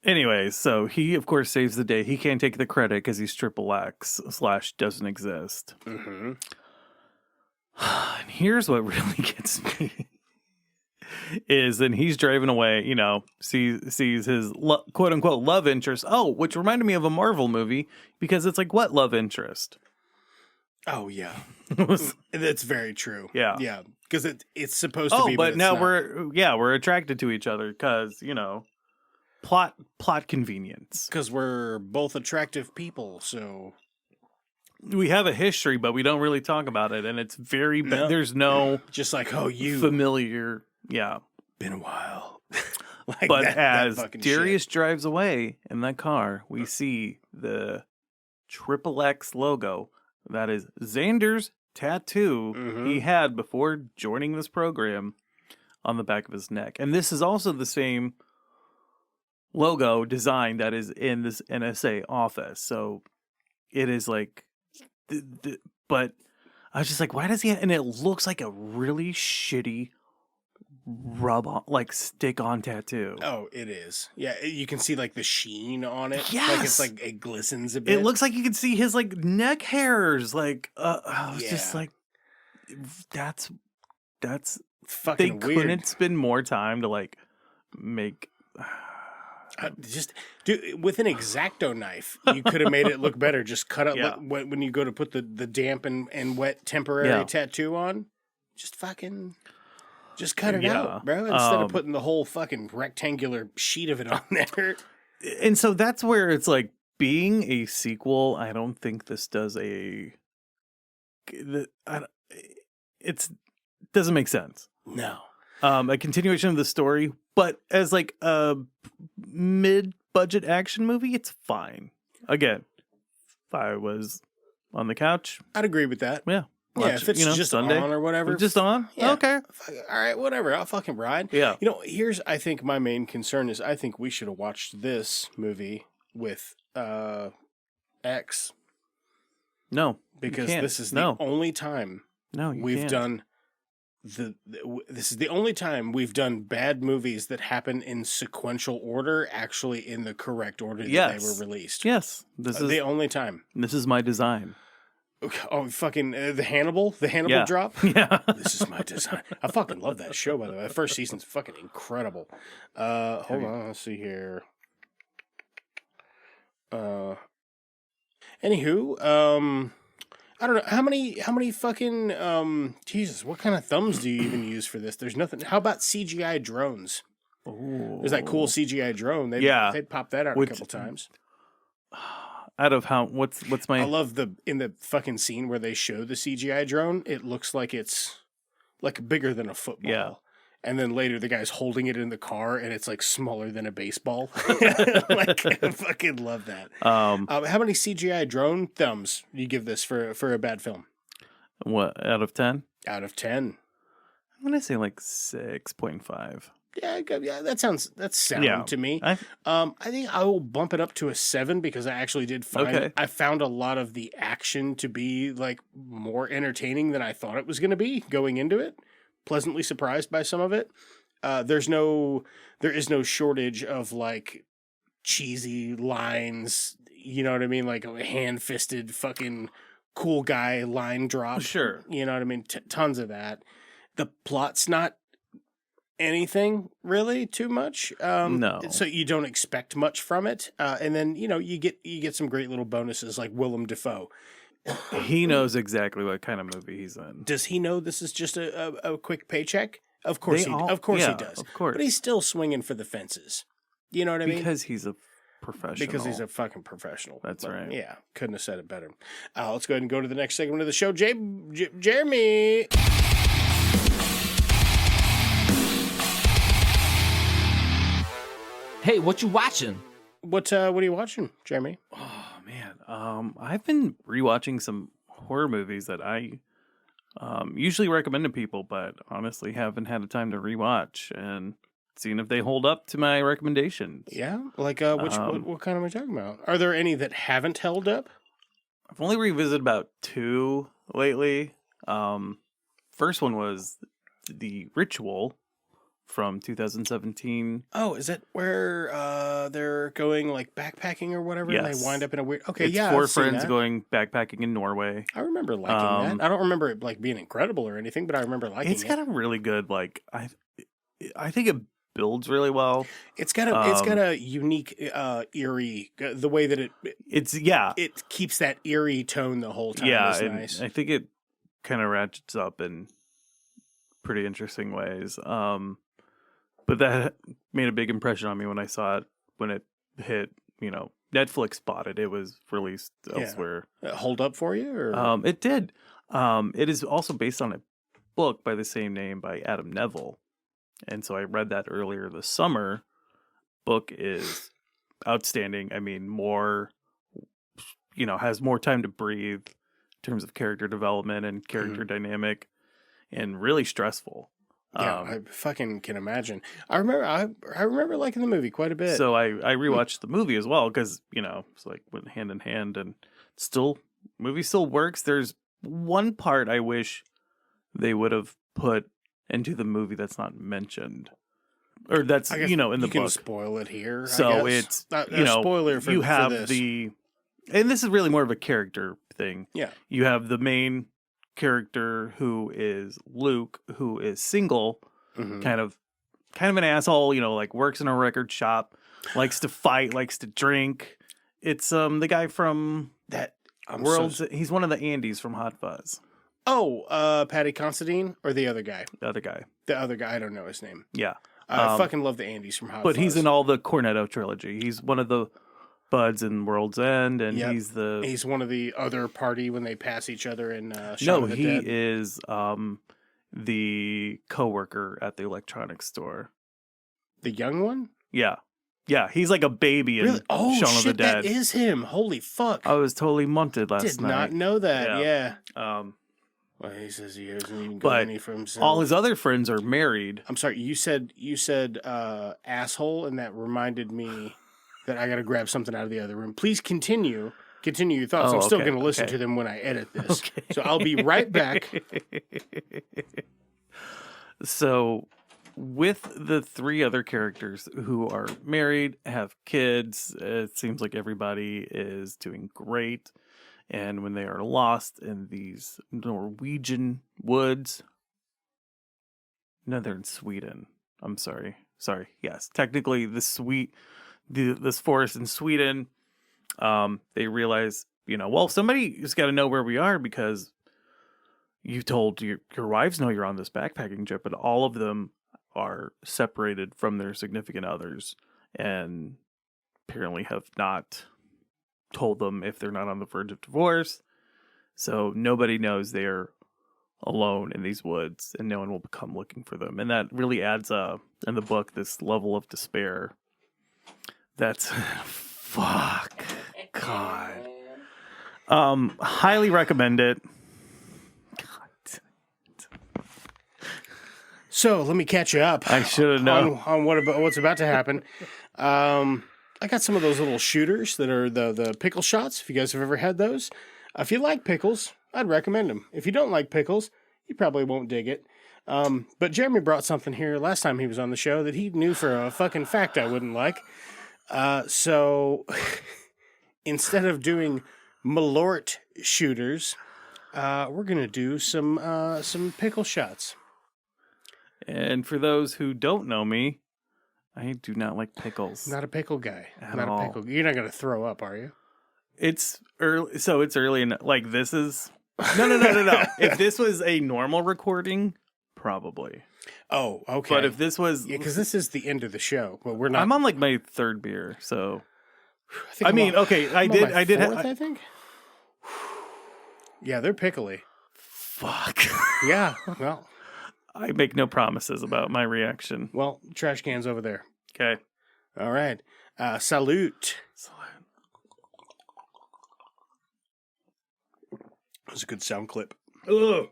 Anyway, so he, of course, saves the day. He can't take the credit because he's XXX / doesn't exist. Mm-hmm. And here's what really gets me. Is then he's driving away, sees his quote unquote love interest. Oh, which reminded me of a Marvel movie because it's like, what love interest? Oh yeah, that's very true. Yeah, yeah, because it's supposed to be. Oh, but now we're attracted to each other because plot convenience. Because we're both attractive people, so we have a history, but we don't really talk about it, and it's very. There's no just like you familiar. Yeah. Been a while. But as Darius drives away in that car, we see the XXX logo. That is Xander's tattoo he had before joining this program on the back of his neck. And this is also the same logo design that is in this NSA office. So it is like, but I was just like, why does he have, and it looks like a really shitty stick on tattoo. Oh, it is. Yeah, you can see like the sheen on it. Yes, like it's like it glistens a bit. It looks like you can see his like neck hairs. Like I was just like, that's fucking they weird. Couldn't spend more time to like make. Dude, with an X-Acto knife, you could have made it look better. Just cut out when you go to put the damp and wet temporary tattoo on. Just cut it out, bro, instead of putting the whole fucking rectangular sheet of it on there. And so that's where it's like, being a sequel, I don't think this does it doesn't make sense. No. A continuation of the story, but as like a mid-budget action movie, it's fine. Again, if I was on the couch, I'd agree with that. Yeah. Yeah, if it's just Sunday on or whatever. Just on? Yeah. Okay. All right, whatever. I'll fucking ride. Yeah. Here's, I think, my main concern is I think we should have watched this movie with X. No. Because this is the only time we've done this is the only time we've done bad movies that happen in sequential order, actually in the correct order that they were released. Yes. This is the only time. This is my design. Oh, fucking the Hannibal drop? Yeah. This is my design. I fucking love that show, by the way. The first season's fucking incredible. Hold on, let's see here. Anywho, I don't know how many fucking Jesus, what kind of thumbs do you even use for this? There's nothing. How about CGI drones? There's that cool CGI drone. They'd pop that out a couple times. Out of how? What's my? I love in the fucking scene where they show the CGI drone. It looks like it's like bigger than a football. Yeah. And then later the guy's holding it in the car and it's like smaller than a baseball. Like I fucking love that. How many CGI drone thumbs do you give this for a bad film? What, out of 10? Out of 10. I'm gonna say like 6.5. Yeah, that's sound to me. I think I will bump it up to a 7 because I actually did find I found a lot of the action to be like more entertaining than I thought it was going to be going into it. Pleasantly surprised by some of it. There is no shortage of like cheesy lines. You know what I mean? Like a hand-fisted fucking cool guy line drop. Sure. You know what I mean? Tons of that. The plot's not anything really too much. No. So you don't expect much from it. And then, you get some great little bonuses like Willem Dafoe. He knows exactly what kind of movie he's in. Does he know this is just a quick paycheck? Of course he does. Of course. But he's still swinging for the fences. You know what I mean? Because he's a professional. Because he's a fucking professional. That's right. Yeah, couldn't have said it better. Let's go ahead and go to the next segment of the show. Jeremy. Hey, what you watching? What are you watching, Jeremy? Oh man, I've been rewatching some horror movies that I usually recommend to people, but honestly haven't had the time to rewatch and seeing if they hold up to my recommendations. Yeah, like what kind am I talking about? Are there any that haven't held up? I've only revisited about 2 lately. First one was The Ritual from 2017. Oh, is that where they're going like backpacking or whatever? Yes. And they wind up in a weird. Okay, It's yeah, 4 I've seen friends that. going backpacking in Norway. I remember liking that. I don't remember it like being incredible or anything, but I remember liking it. It's got a really good I think it builds really well. It's got a unique eerie the way that it keeps that eerie tone the whole time. Yeah, is and nice. I think it kind of ratchets up in pretty interesting ways. But that made a big impression on me when I saw it when it hit. Netflix bought it. It was released elsewhere. Hold up for you? Or? It did. It is also based on a book by the same name by Adam Neville. And so I read that earlier this summer. Book is outstanding. I mean, more, has more time to breathe in terms of character development and character dynamic, and really stressful. Yeah, I fucking can imagine. I remember liking the movie quite a bit. So I rewatched the movie as well because it's like went hand in hand, and movie still works. There's one part I wish they would have put into the movie that's not mentioned, or that's in the book. You can spoil it here. So it's spoiler for you have for this. And this is really more of a character thing. Yeah, you have the main character who is Luke, who is single, kind of an asshole, like works in a record shop, likes to fight, likes to drink. It's the guy from that he's one of the Andys from Hot Fuzz. Oh, Patty Considine or the other guy? The other guy. I don't know his name. Yeah. I fucking love the Andys from Hot Fuzz. But he's in all the Cornetto trilogy. He's one of the buds in World's End, and he's one of the other party when they pass each other in Shaun No, of the he Dead. is the coworker at the electronics store. The young one? Yeah. Yeah, he's like a baby in Shaun of the Dead. That is him. Holy fuck. I was totally munted last night. Did not know that, yeah. Well, he says he hasn't even got any for himself. All his other friends are married. I'm sorry, you said asshole, and that reminded me that I got to grab something out of the other room. Please continue your thoughts. I'm still going to listen to them when I edit this. Okay. So I'll be right back. So with the 3 other characters who are married, have kids, it seems like everybody is doing great. And when they are lost in these Norwegian woods, no, they're in Sweden. I'm sorry. Yes, technically this forest in Sweden, they realize well, somebody's got to know where we are because you told your wives know you're on this backpacking trip, but all of them are separated from their significant others and apparently have not told them if they're not on the verge of divorce. So nobody knows they're alone in these woods and no one will come looking for them. And that really adds in the book this level of despair. That's fuck. God. Highly recommend it. So let me catch you up. I should have known on what's about to happen. I got some of those little shooters that are the pickle shots. If you guys have ever had those, if you like pickles, I'd recommend them. If you don't like pickles, you probably won't dig it. But Jeremy brought something here last time he was on the show that he knew for a fucking fact I wouldn't like. So instead of doing Malort shooters, we're gonna do some pickle shots. And for those who don't know me, I do not like pickles. Not a pickle guy. Not all. A pickle. You're not gonna throw up, are you? It's early, so it's early, and like this is no. If this was a normal recording, probably. Oh, okay. But if this was, because this is the end of the show, but we're not. I'm on like my third beer, so. I did. I think. Yeah, they're pickly. Fuck. Yeah. Well. I make no promises about my reaction. Well, trash can's over there. Okay. All right. Salute. That was a good sound clip. Ugh.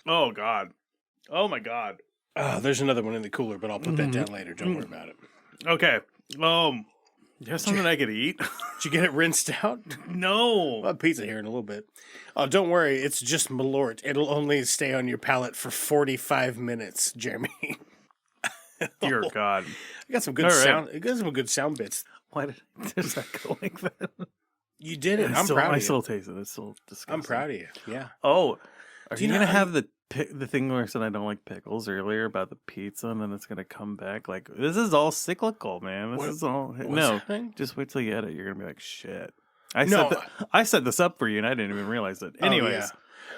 Oh, God. Oh, my God. There's another one in the cooler, but I'll put that down later. Don't worry about it. Okay. You have something I could eat? Did you get it rinsed out? No. I'll have pizza here in a little bit. Oh, don't worry. It's just Malort. It'll only stay on your palate for 45 minutes, Jeremy. Dear God. I got some good sound. I got some good sound bits. Why did that go like that? You did it. I'm proud of you. I still taste it. It's still disgusting. I'm proud of you. Yeah. Oh, are you going to have the thing where I said I don't like pickles earlier about the pizza and then it's going to come back? Like, this is all cyclical, man. This is all... No, happening? Just wait till you edit. You're going to be like, shit. I set this up for you and I didn't even realize it. Anyways. Yeah.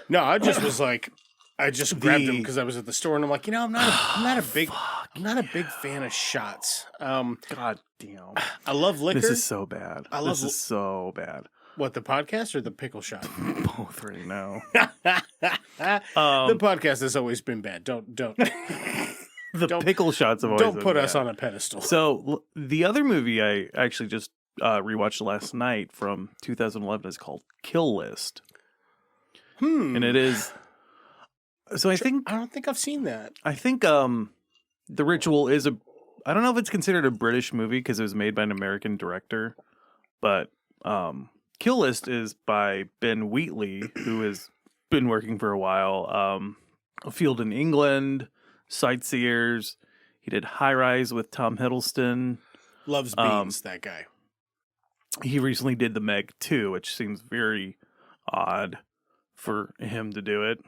No, I just was like... I just grabbed them because I was at the store and I'm like, I'm not a big fan of shots. God damn. I love liquor. This is so bad. This is so bad. What, the podcast or the pickle shot? Both right now. The podcast has always been bad. Don't. Pickle shots have always been Don't put bad. us on a pedestal. So the other movie I actually just rewatched last night from 2011 is called Kill List. And it is... So I don't think I've seen that. I think The Ritual is I don't know if it's considered a British movie because it was made by an American director, but Kill List is by Ben Wheatley, who has been working for a while. A Field in England, Sightseers. He did High Rise with Tom Hiddleston. Loves beans, that guy. He recently did The Meg 2, which seems very odd for him to do it.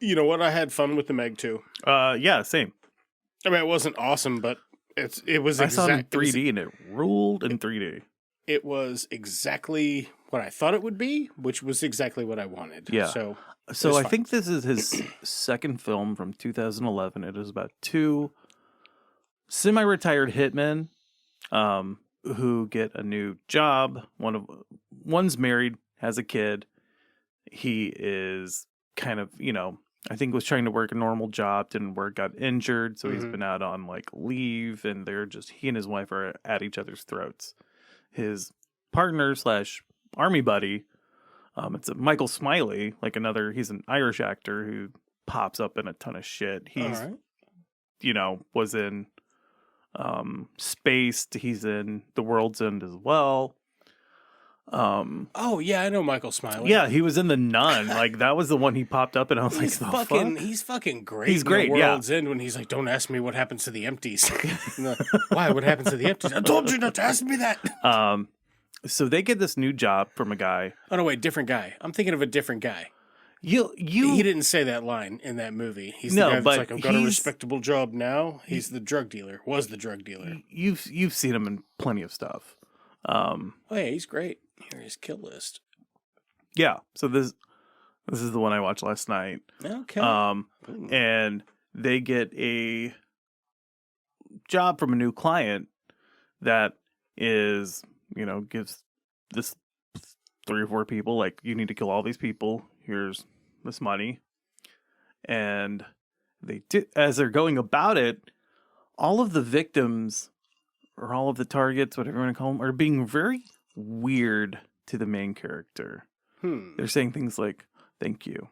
You know what? I had fun with the Meg too. Yeah, same. I mean, it wasn't awesome, but it was. I saw it in 3D and it ruled in 3D. It was exactly what I thought it would be, which was exactly what I wanted. Yeah. So I think this is his second film from 2011. It is about two semi-retired hitmen who get a new job. One's married, has a kid. He is kind of, I think was trying to work a normal job, didn't work, got injured, so he's been out on like leave, and he and his wife are at each other's throats. His partner / army buddy, it's Michael Smiley, he's an Irish actor who pops up in a ton of shit. He's, was in Spaced, he's in The World's End as well. Oh yeah, I know Michael Smiley. Yeah, he was in The Nun. That was the one he popped up, and I was he's fucking great. He's great. In The World's End, when he's like, "Don't ask me what happens to the empties." Why? What happens to the empties? I told you not to ask me that. So they get this new job from a guy. Oh no, wait, different guy. I'm thinking of a different guy. He didn't say that line in that movie. He's the No, guy that's but like, I've got a he's- respectable job now. He's the drug dealer. Was the drug dealer. You've seen him in plenty of stuff. Oh yeah, he's great. Here's his kill list. Yeah. So this is the one I watched last night. Okay. And they get a job from a new client that is, gives this 3 or 4 people, like, you need to kill all these people. Here's this money. And as they're going about it, all of the victims or all of the targets, whatever you want to call them, are being very weird to the main character. They're saying things like, thank you.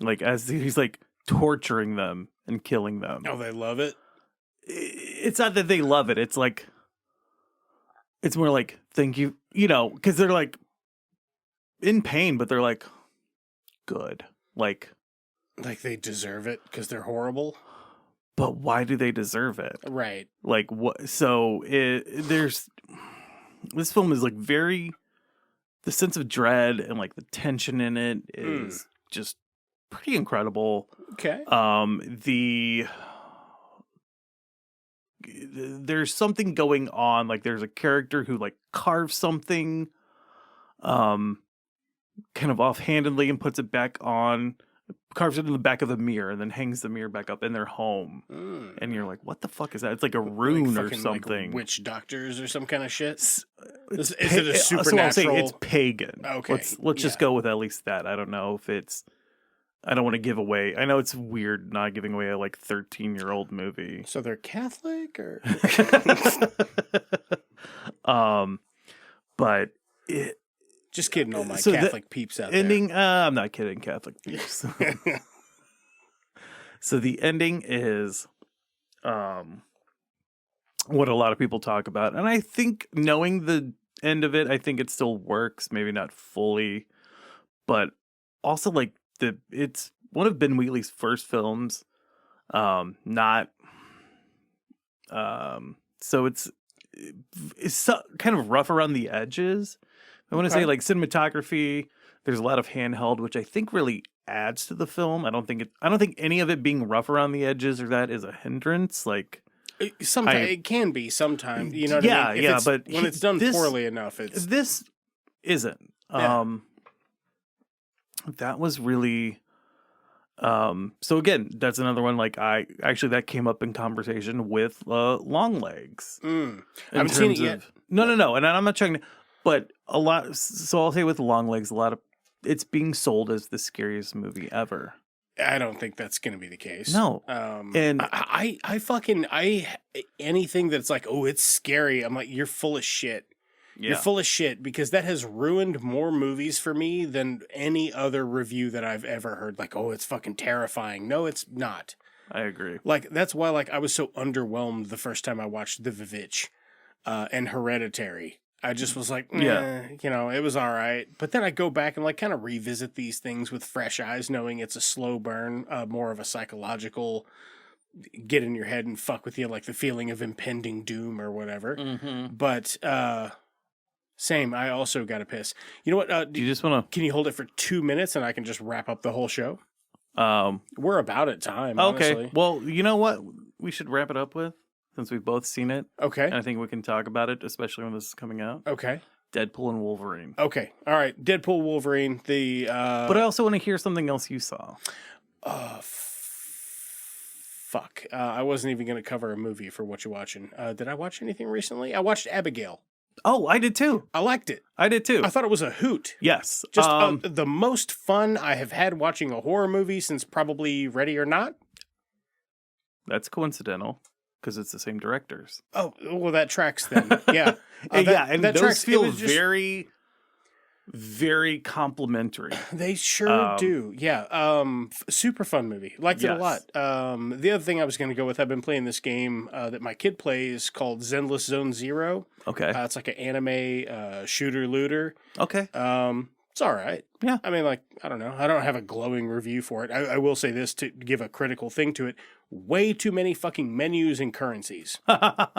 Like, as he's like torturing them and killing them. Oh, they love it? It's not that they love it. It's like, it's more like, thank you, because they're like in pain, but they're like, good. Like they deserve it because they're horrible. But why do they deserve it? Right. Like what? So this film is like the sense of dread and like the tension in it is just pretty incredible. Okay. There's something going on. Like there's a character who like carves something, kind of offhandedly and puts it back on, carves it in the back of the mirror and then hangs the mirror back up in their home. And you're like, what the fuck is that? It's like a rune or something. Like witch doctors or some kind of shit. Is it a So supernatural? I'm saying it's pagan. Okay. Let's just go with at least that. I don't know if it's. I don't want to give away. I know it's weird not giving away a like 13-year-old movie. So they're Catholic or? But it. Just kidding, all my So the Catholic peeps out ending. I'm not kidding, Catholic peeps. So the ending is, what a lot of people talk about, and I think knowing the end of it, I think it still works. Maybe not fully, but also like it's one of Ben Wheatley's first films. So it's kind of rough around the edges. I want to say like cinematography. There's a lot of handheld, which I think really adds to the film. I don't think any of it being rough around the edges or that is a hindrance. Like sometimes it can be. Sometimes you know. What I mean? But when it's done poorly enough, it's this isn't. Yeah. That was really. So again, that's another one. Like that came up in conversation with Longlegs. I haven't seen it yet. No, and I'm not trying to. But a lot. So I'll say with Longlegs, a lot of it's being sold as the scariest movie ever. I don't think that's going to be the case. No, and I anything that's like, oh, it's scary. I'm like, you're full of shit. Yeah. You're full of shit because that has ruined more movies for me than any other review that I've ever heard. Like, oh, it's fucking terrifying. No, it's not. I agree. Like, that's why like I was so underwhelmed the first time I watched The Vivitch and Hereditary. I just was like, it was all right. But then I go back and like kind of revisit these things with fresh eyes, knowing it's a slow burn, more of a psychological get in your head and fuck with you, like the feeling of impending doom or whatever. Mm-hmm. But same, I also got to piss. You know what? Do you just want to? Can you hold it for 2 minutes and I can just wrap up the whole show? We're about at time. Okay. Honestly. Well, you know what? We should wrap it up with, since we've both seen it. Okay. And I think we can talk about it, especially when this is coming out. Okay. Deadpool and Wolverine. Okay. All right. Deadpool, Wolverine. But I also want to hear something else you saw. Fuck. I wasn't even going to cover a movie for what you're watching. Did I watch anything recently? I watched Abigail. Oh, I did too. I liked it. I did too. I thought it was a hoot. Yes. Just the most fun I have had watching a horror movie since probably Ready or Not. That's coincidental because it's the same directors. Oh, well, that tracks then. Yeah. And that those tracks. feel very, very complimentary. They sure do. Yeah. Super fun movie. Liked it a lot. The other thing I was going to go with, I've been playing this game that my kid plays called Zenless Zone Zero. Okay. It's like an anime shooter looter. Okay. It's all right. Yeah. I mean, like, I don't know. I don't have a glowing review for it. I will say this to give a critical thing to it. Way too many fucking menus and currencies.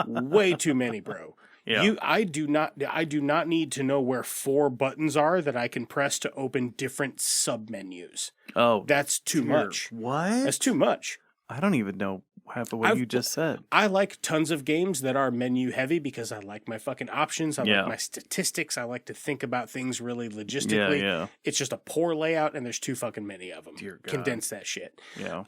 Way too many, bro. Yeah. I do not need to know where 4 buttons are that I can press to open different submenus. Oh, That's too much. What? That's too much. I don't even know half of what you just said. I like tons of games that are menu heavy because I like my fucking options. I like my statistics. I like to think about things really logistically. Yeah. It's just a poor layout and there's too fucking many of them. Dear God. Condense that shit. Yeah.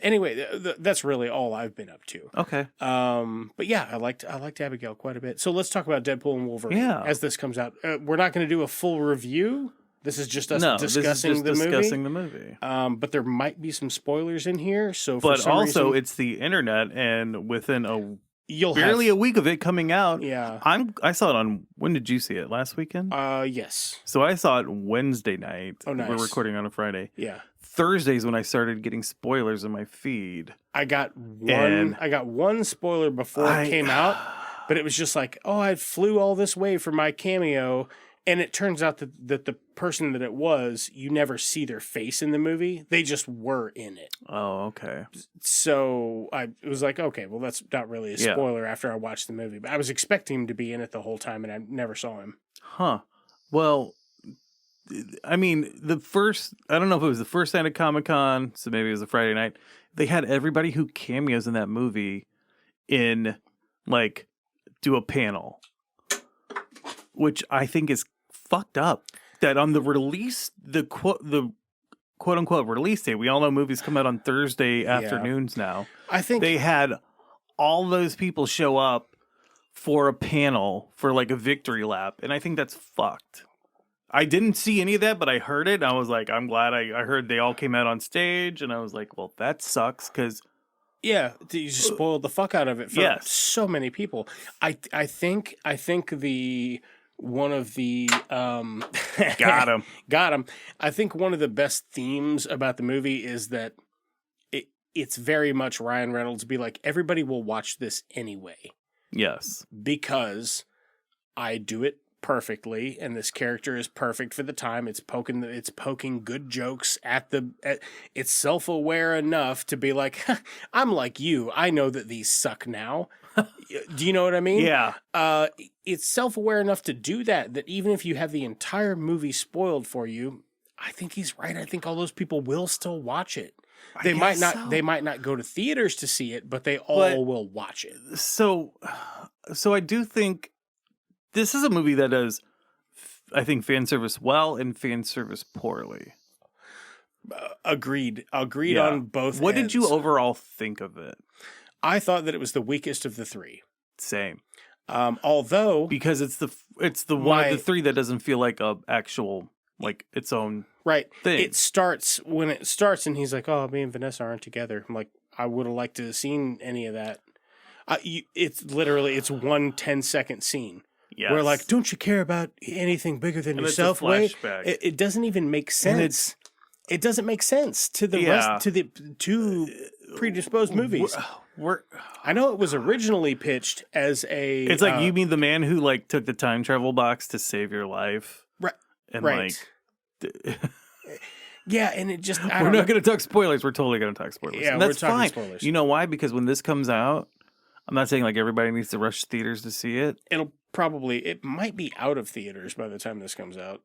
Anyway, that's really all I've been up to. Okay. But yeah, I liked Abigail quite a bit. So let's talk about Deadpool and Wolverine as this comes out. We're not going to do a full review. This is just us discussing the movie. But there might be some spoilers in here. So, for some reason, it's the internet, and within a week of it coming out, I saw it on. When did you see it? Last weekend? Yes. So I saw it Wednesday night. Oh, nice. We're recording on a Friday. Yeah. Thursdays when I started getting spoilers in my feed. I got one spoiler before it came out, but it was just like, I flew all this way for my cameo. And it turns out that the person that it was, you never see their face in the movie. They just were in it. Oh, okay. So it was like, okay, well, that's not really a spoiler after I watched the movie. But I was expecting him to be in it the whole time, and I never saw him. Huh. Well, I mean, I don't know if it was the first night of Comic-Con, so maybe it was a Friday night. They had everybody who cameos in that movie do a panel. Which I think is fucked up. That on the release, the quote unquote release date, we all know movies come out on Thursday afternoons now. I think they had all those people show up for a panel for like a victory lap, and I think that's fucked. I didn't see any of that, but I heard it. And I was like, I'm glad I heard they all came out on stage, and I was like, well, that sucks because. Yeah, you just spoiled the fuck out of it for so many people. I think the. One of the got him. I think one of the best themes about the movie is that it's very much Ryan Reynolds be like, everybody will watch this anyway. Yes, because I do it perfectly, and this character is perfect for the time. It's poking good jokes it's self-aware enough to be like, I'm like you. I know that these suck now. Do you know what I mean? Yeah. It's self-aware enough to do that even if you have the entire movie spoiled for you, I think he's right. I think all those people will still watch it. They might not go to theaters to see it, but they all will watch it. So I do think this is a movie that does, I think, fan service well and fan service poorly. Agreed on both What ends. did you overall think of it? I thought that it was the weakest of the 3. Same. Although because it's the one of the 3 that doesn't feel like a actual its own thing. It starts and he's like, "Oh, me and Vanessa aren't together." I'm like, I would have liked to have seen any of that. It's one 10-second scene. Yes. Where don't you care about anything bigger than yourself? It doesn't even make sense. It doesn't make sense to the rest to the 2 predisposed movies. I know it was originally pitched as a. It's like you mean the man who took the time travel box to save your life, right? And yeah, and it just. We're not going to talk spoilers. We're totally going to talk spoilers. Yeah, and that's we're talking fine. Spoilers. You know why? Because when this comes out, I'm not saying everybody needs to rush theaters to see it. It might be out of theaters by the time this comes out.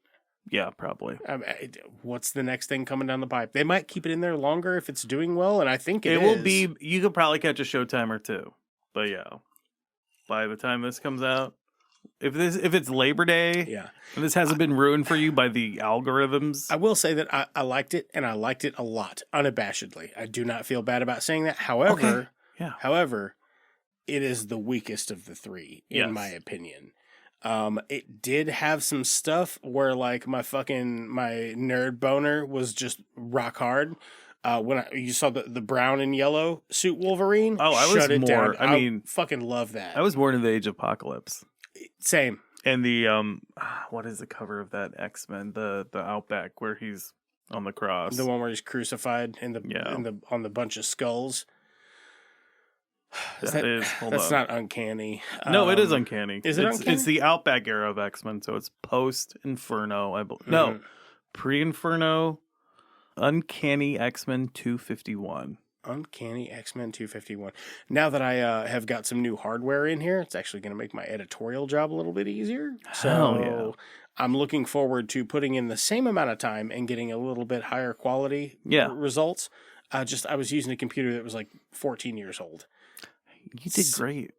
Yeah, probably. What's the next thing coming down the pipe? They might keep it in there longer if it's doing well, and I think it will be. You could probably catch a Showtime or 2, but yeah, by the time this comes out, if it's Labor Day, and this hasn't been ruined for you by the algorithms, I will say that I liked it, and I liked it a lot, unabashedly. I do not feel bad about saying that. However, it is the weakest of the 3, in my opinion. It did have some stuff where my nerd boner was just rock hard. When you saw the brown and yellow suit Wolverine, shut it down. I fucking love that. I was born in the age of Apocalypse. Same. And the what is the cover of that X-Men? The Outback where he's on the cross. The one where he's crucified on the bunch of skulls. That's not uncanny. No, it is uncanny. Is it uncanny? It's the Outback era of X-Men, so it's post-Inferno. No, pre-Inferno, Uncanny X-Men 251. Uncanny X-Men 251. Now that I have got some new hardware in here, it's actually going to make my editorial job a little bit easier. So Hell yeah. I'm looking forward to putting in the same amount of time and getting a little bit higher quality results. I was using a computer that was like 14 years old. You did great.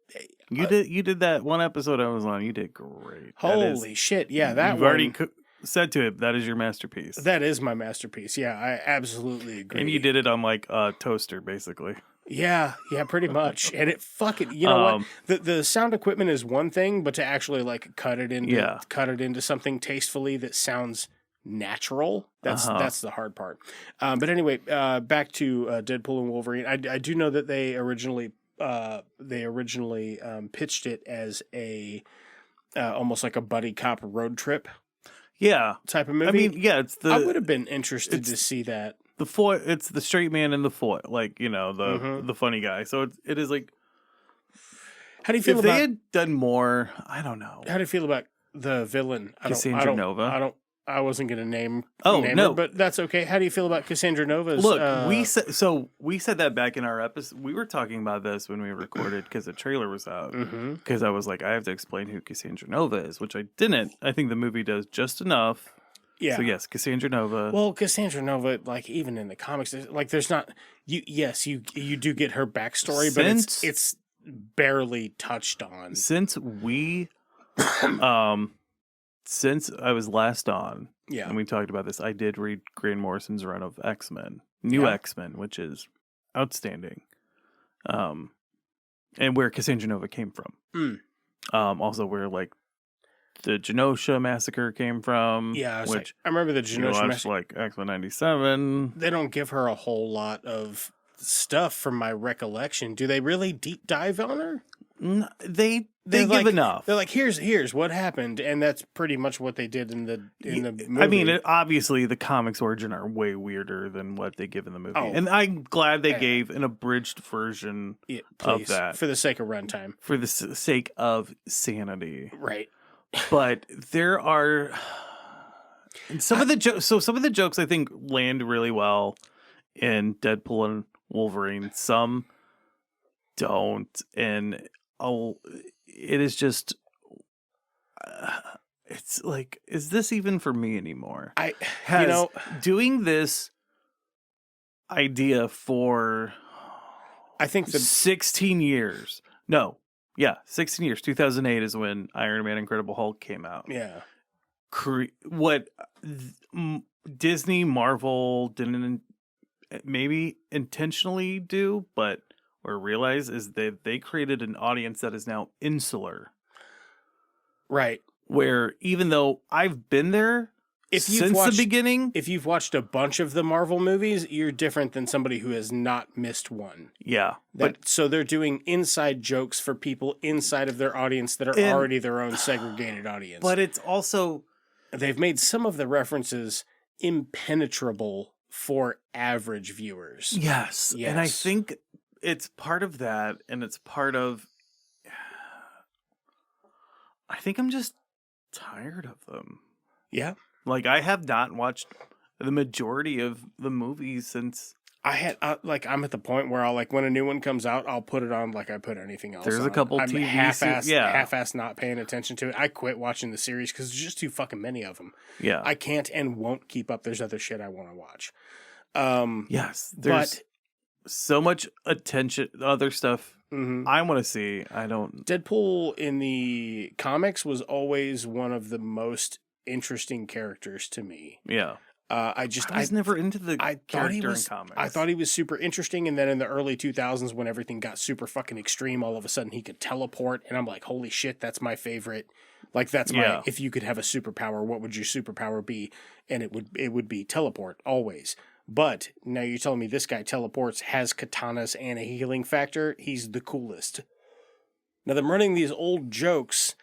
You did that one episode I was on. You did great. Holy shit. Yeah, that you've one. already said to it, that is your masterpiece. That is my masterpiece. Yeah, I absolutely agree. And you did it on like a toaster, basically. Yeah, pretty much. And it fucking, you know what? The sound equipment is one thing, but to actually like cut it into something tastefully that sounds natural, that's the hard part. But anyway, back to Deadpool and Wolverine. I do know that they originally pitched it as a almost like a buddy cop road trip. Yeah, type of movie. I mean, yeah, I would have been interested to see that. It's the straight man and the foil, like, you know, the funny guy. So it is like, how do you feel if about? They had done more, I don't know. How do you feel about the villain? Cassandra Nova. I wasn't going to name no, her, but that's okay. How do you feel about Cassandra Nova's? Look, we said that back in our episode. We were talking about this when we recorded because the trailer was out. Because I was like, I have to explain who Cassandra Nova is, which I didn't. I think the movie does just enough. Yeah. So yes, Cassandra Nova. Well, Cassandra Nova, like even in the comics, like there's not you. Yes, you do get her backstory, but it's barely touched on. Since I was last on, and we talked about this, I did read Grant Morrison's run of X-Men, X-Men, which is outstanding. And where Cassandra Nova came from. Also where like the Genosha Massacre came from. Yeah, I remember the Genosha Massacre. Like X-Men 97. They don't give her a whole lot of stuff from my recollection. Do they really deep dive on her? No, they give enough. They're like, here's what happened, and that's pretty much what they did in the movie. I mean, obviously the comics origin are way weirder than what they give in the movie, and I'm glad they gave an abridged version of that for the sake of runtime, for the sake of sanity, right? But there are some of the jokes. So some of the jokes I think land really well in Deadpool and Wolverine. Some don't, and it is just it's like, is this even for me anymore? Doing this idea for I think 16 years. No. Yeah, 16 years. 2008 is when Iron Man Incredible Hulk came out. Yeah. What Disney, Marvel didn't maybe intentionally do, but or realize is that they created an audience that is now insular. Right. Where even though I've been there since the beginning. If you've watched a bunch of the Marvel movies, you're different than somebody who has not missed one. Yeah. So they're doing inside jokes for people inside of their audience that are already their own segregated audience. But it's also... They've made some of the references impenetrable for average viewers. Yes. And I think it's part of that, and it's part of... I think I'm just tired of them. Yeah. Like, I have not watched the majority of the movies since... I'm at the point where I'll, like, when a new one comes out, I'll put it on like I put anything else There's on. a couple I'm TV half-ass not paying attention to it. I quit watching the series because there's just too fucking many of them. Yeah. I can't and won't keep up. There's other shit I want to watch. Yes. There's so much attention, other stuff I want to see. I don't... Deadpool in the comics was always one of the most interesting characters to me. Yeah. I was never into the character in comics. I thought he was super interesting, and then in the early 2000s, when everything got super fucking extreme, all of a sudden he could teleport, and I'm like, holy shit, that's my favorite. Like, that's my, if you could have a superpower, what would your superpower be? And it would be teleport, always. But now you're telling me this guy teleports, has katanas and a healing factor. He's the coolest. Now, them running these old jokes...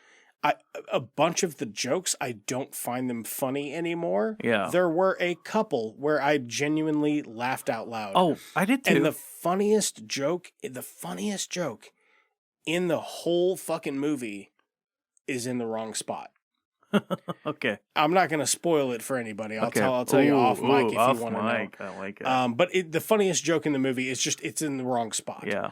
a bunch of the jokes, I don't find them funny anymore. Yeah. There were a couple where I genuinely laughed out loud. Oh, I did too. And the funniest joke in the whole fucking movie is in the wrong spot. Okay. I'm not going to spoil it for anybody. I'll Okay. tell you off mic if you off want to know. mic. I like it. But the funniest joke in the movie is just it's in the wrong spot. Yeah.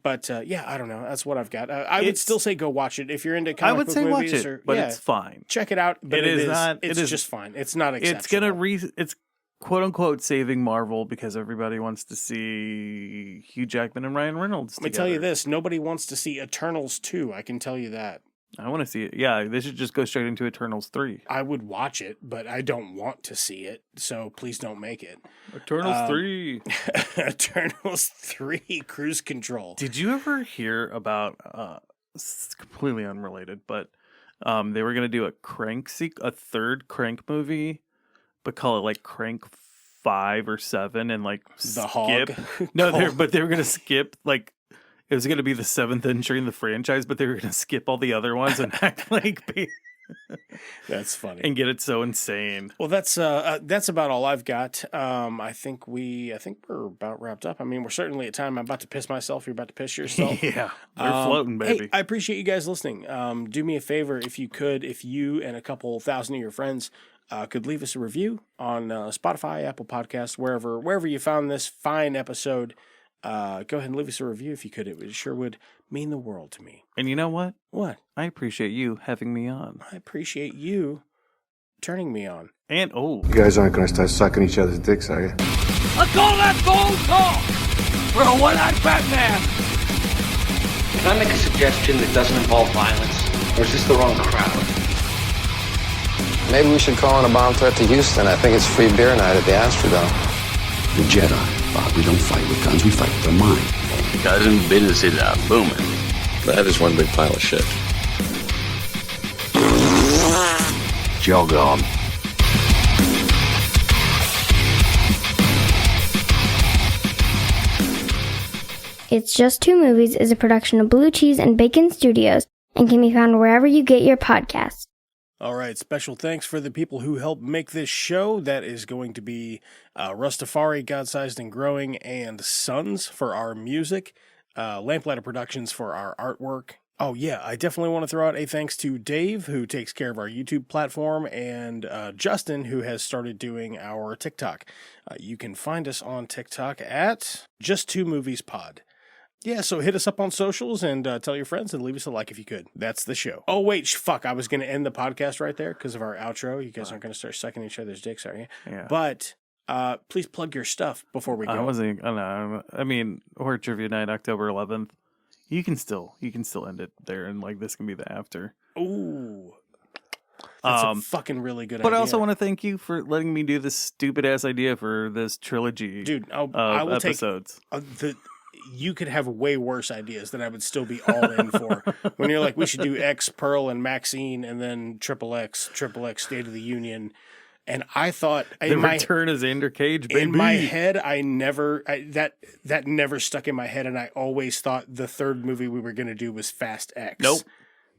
But yeah, I don't know. That's what I've got. I would still say go watch it if you're into I comic would book say watch movies. it, but it's fine. Check it out. But It is not- It's it is- just fine. It's not exceptional. It's quote unquote saving Marvel because everybody wants to see Hugh Jackman and Ryan Reynolds. Let me tell you this: nobody wants to see Eternals 2. I can tell you that. I want to see it. Yeah, they should just go straight into Eternals 3. I would watch it, but I don't want to see it. So please don't make it. Eternals 3. Eternals 3 Cruise Control. Did you ever hear about? It's completely unrelated, but they were gonna do a third Crank movie, but call it like Crank 5 or 7, and like The Hog. No, they were gonna skip like. It was going to be the 7th entry in the franchise, but they were going to skip all the other ones and act like That's funny. and get it so insane. Well, that's about all I've got. I think we're about wrapped up. I mean, we're certainly at time. I'm about to piss myself. You're about to piss yourself. Yeah, we're floating, baby. Hey, I appreciate you guys listening. Do me a favor if you and a couple thousand of your friends could leave us a review on Spotify, Apple Podcasts, wherever you found this fine episode. Go ahead and leave us a review if you could. It sure would mean the world to me. And you know what? What? I appreciate you having me on. I appreciate you turning me on. And You guys aren't gonna start sucking each other's dicks, are you? Let's call that phone talk for a one-eyed Batman. Can I make a suggestion that doesn't involve violence? Or is this the wrong crowd? Maybe we should call in a bomb threat to Houston. I think it's free beer night at the Astrodome. The Jedi, Bob. We don't fight with guns, we fight with our mind. Cousin business is booming. That is one big pile of shit. Jog on. It's Just Two Movies is a production of Blue Cheese and Bacon Studios and can be found wherever you get your podcasts. All right, special thanks for the people who helped make this show. That is going to be Russ, Tafari, God-Sized and Growing, and Sons for our music, Lamplighter Productions for our artwork. Oh yeah, I definitely want to throw out a thanks to Dave, who takes care of our YouTube platform, and Justin, who has started doing our TikTok. You can find us on TikTok at Just Two Movies Pod. Yeah, so hit us up on socials and tell your friends and leave us a like if you could. That's the show. Oh, wait, fuck. I was going to end the podcast right there because of our outro. You guys aren't going to start sucking each other's dicks, are you? Yeah. But please plug your stuff before we go. I mean, Horror Trivia Night, October 11th. You can still end it there, and like this can be the after. Ooh. That's a fucking really good idea. But I also want to thank you for letting me do this stupid-ass idea for this trilogy I will episodes. You could have way worse ideas that I would still be all in for. When you're like, we should do X, Pearl, and Maxine, and then XXX, State of the Union. And I thought... Return of Xander Cage, baby. In my head, that never stuck in my head, and I always thought the third movie we were going to do was Fast X. Nope.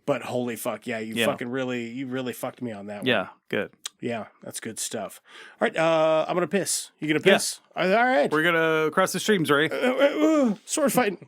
But holy fuck, fucking really fucked me on that one. Yeah, good. Yeah, that's good stuff. All right, I'm going to piss. You going to piss? Yeah. All right. We're going to cross the streams, Ray. Sword fighting.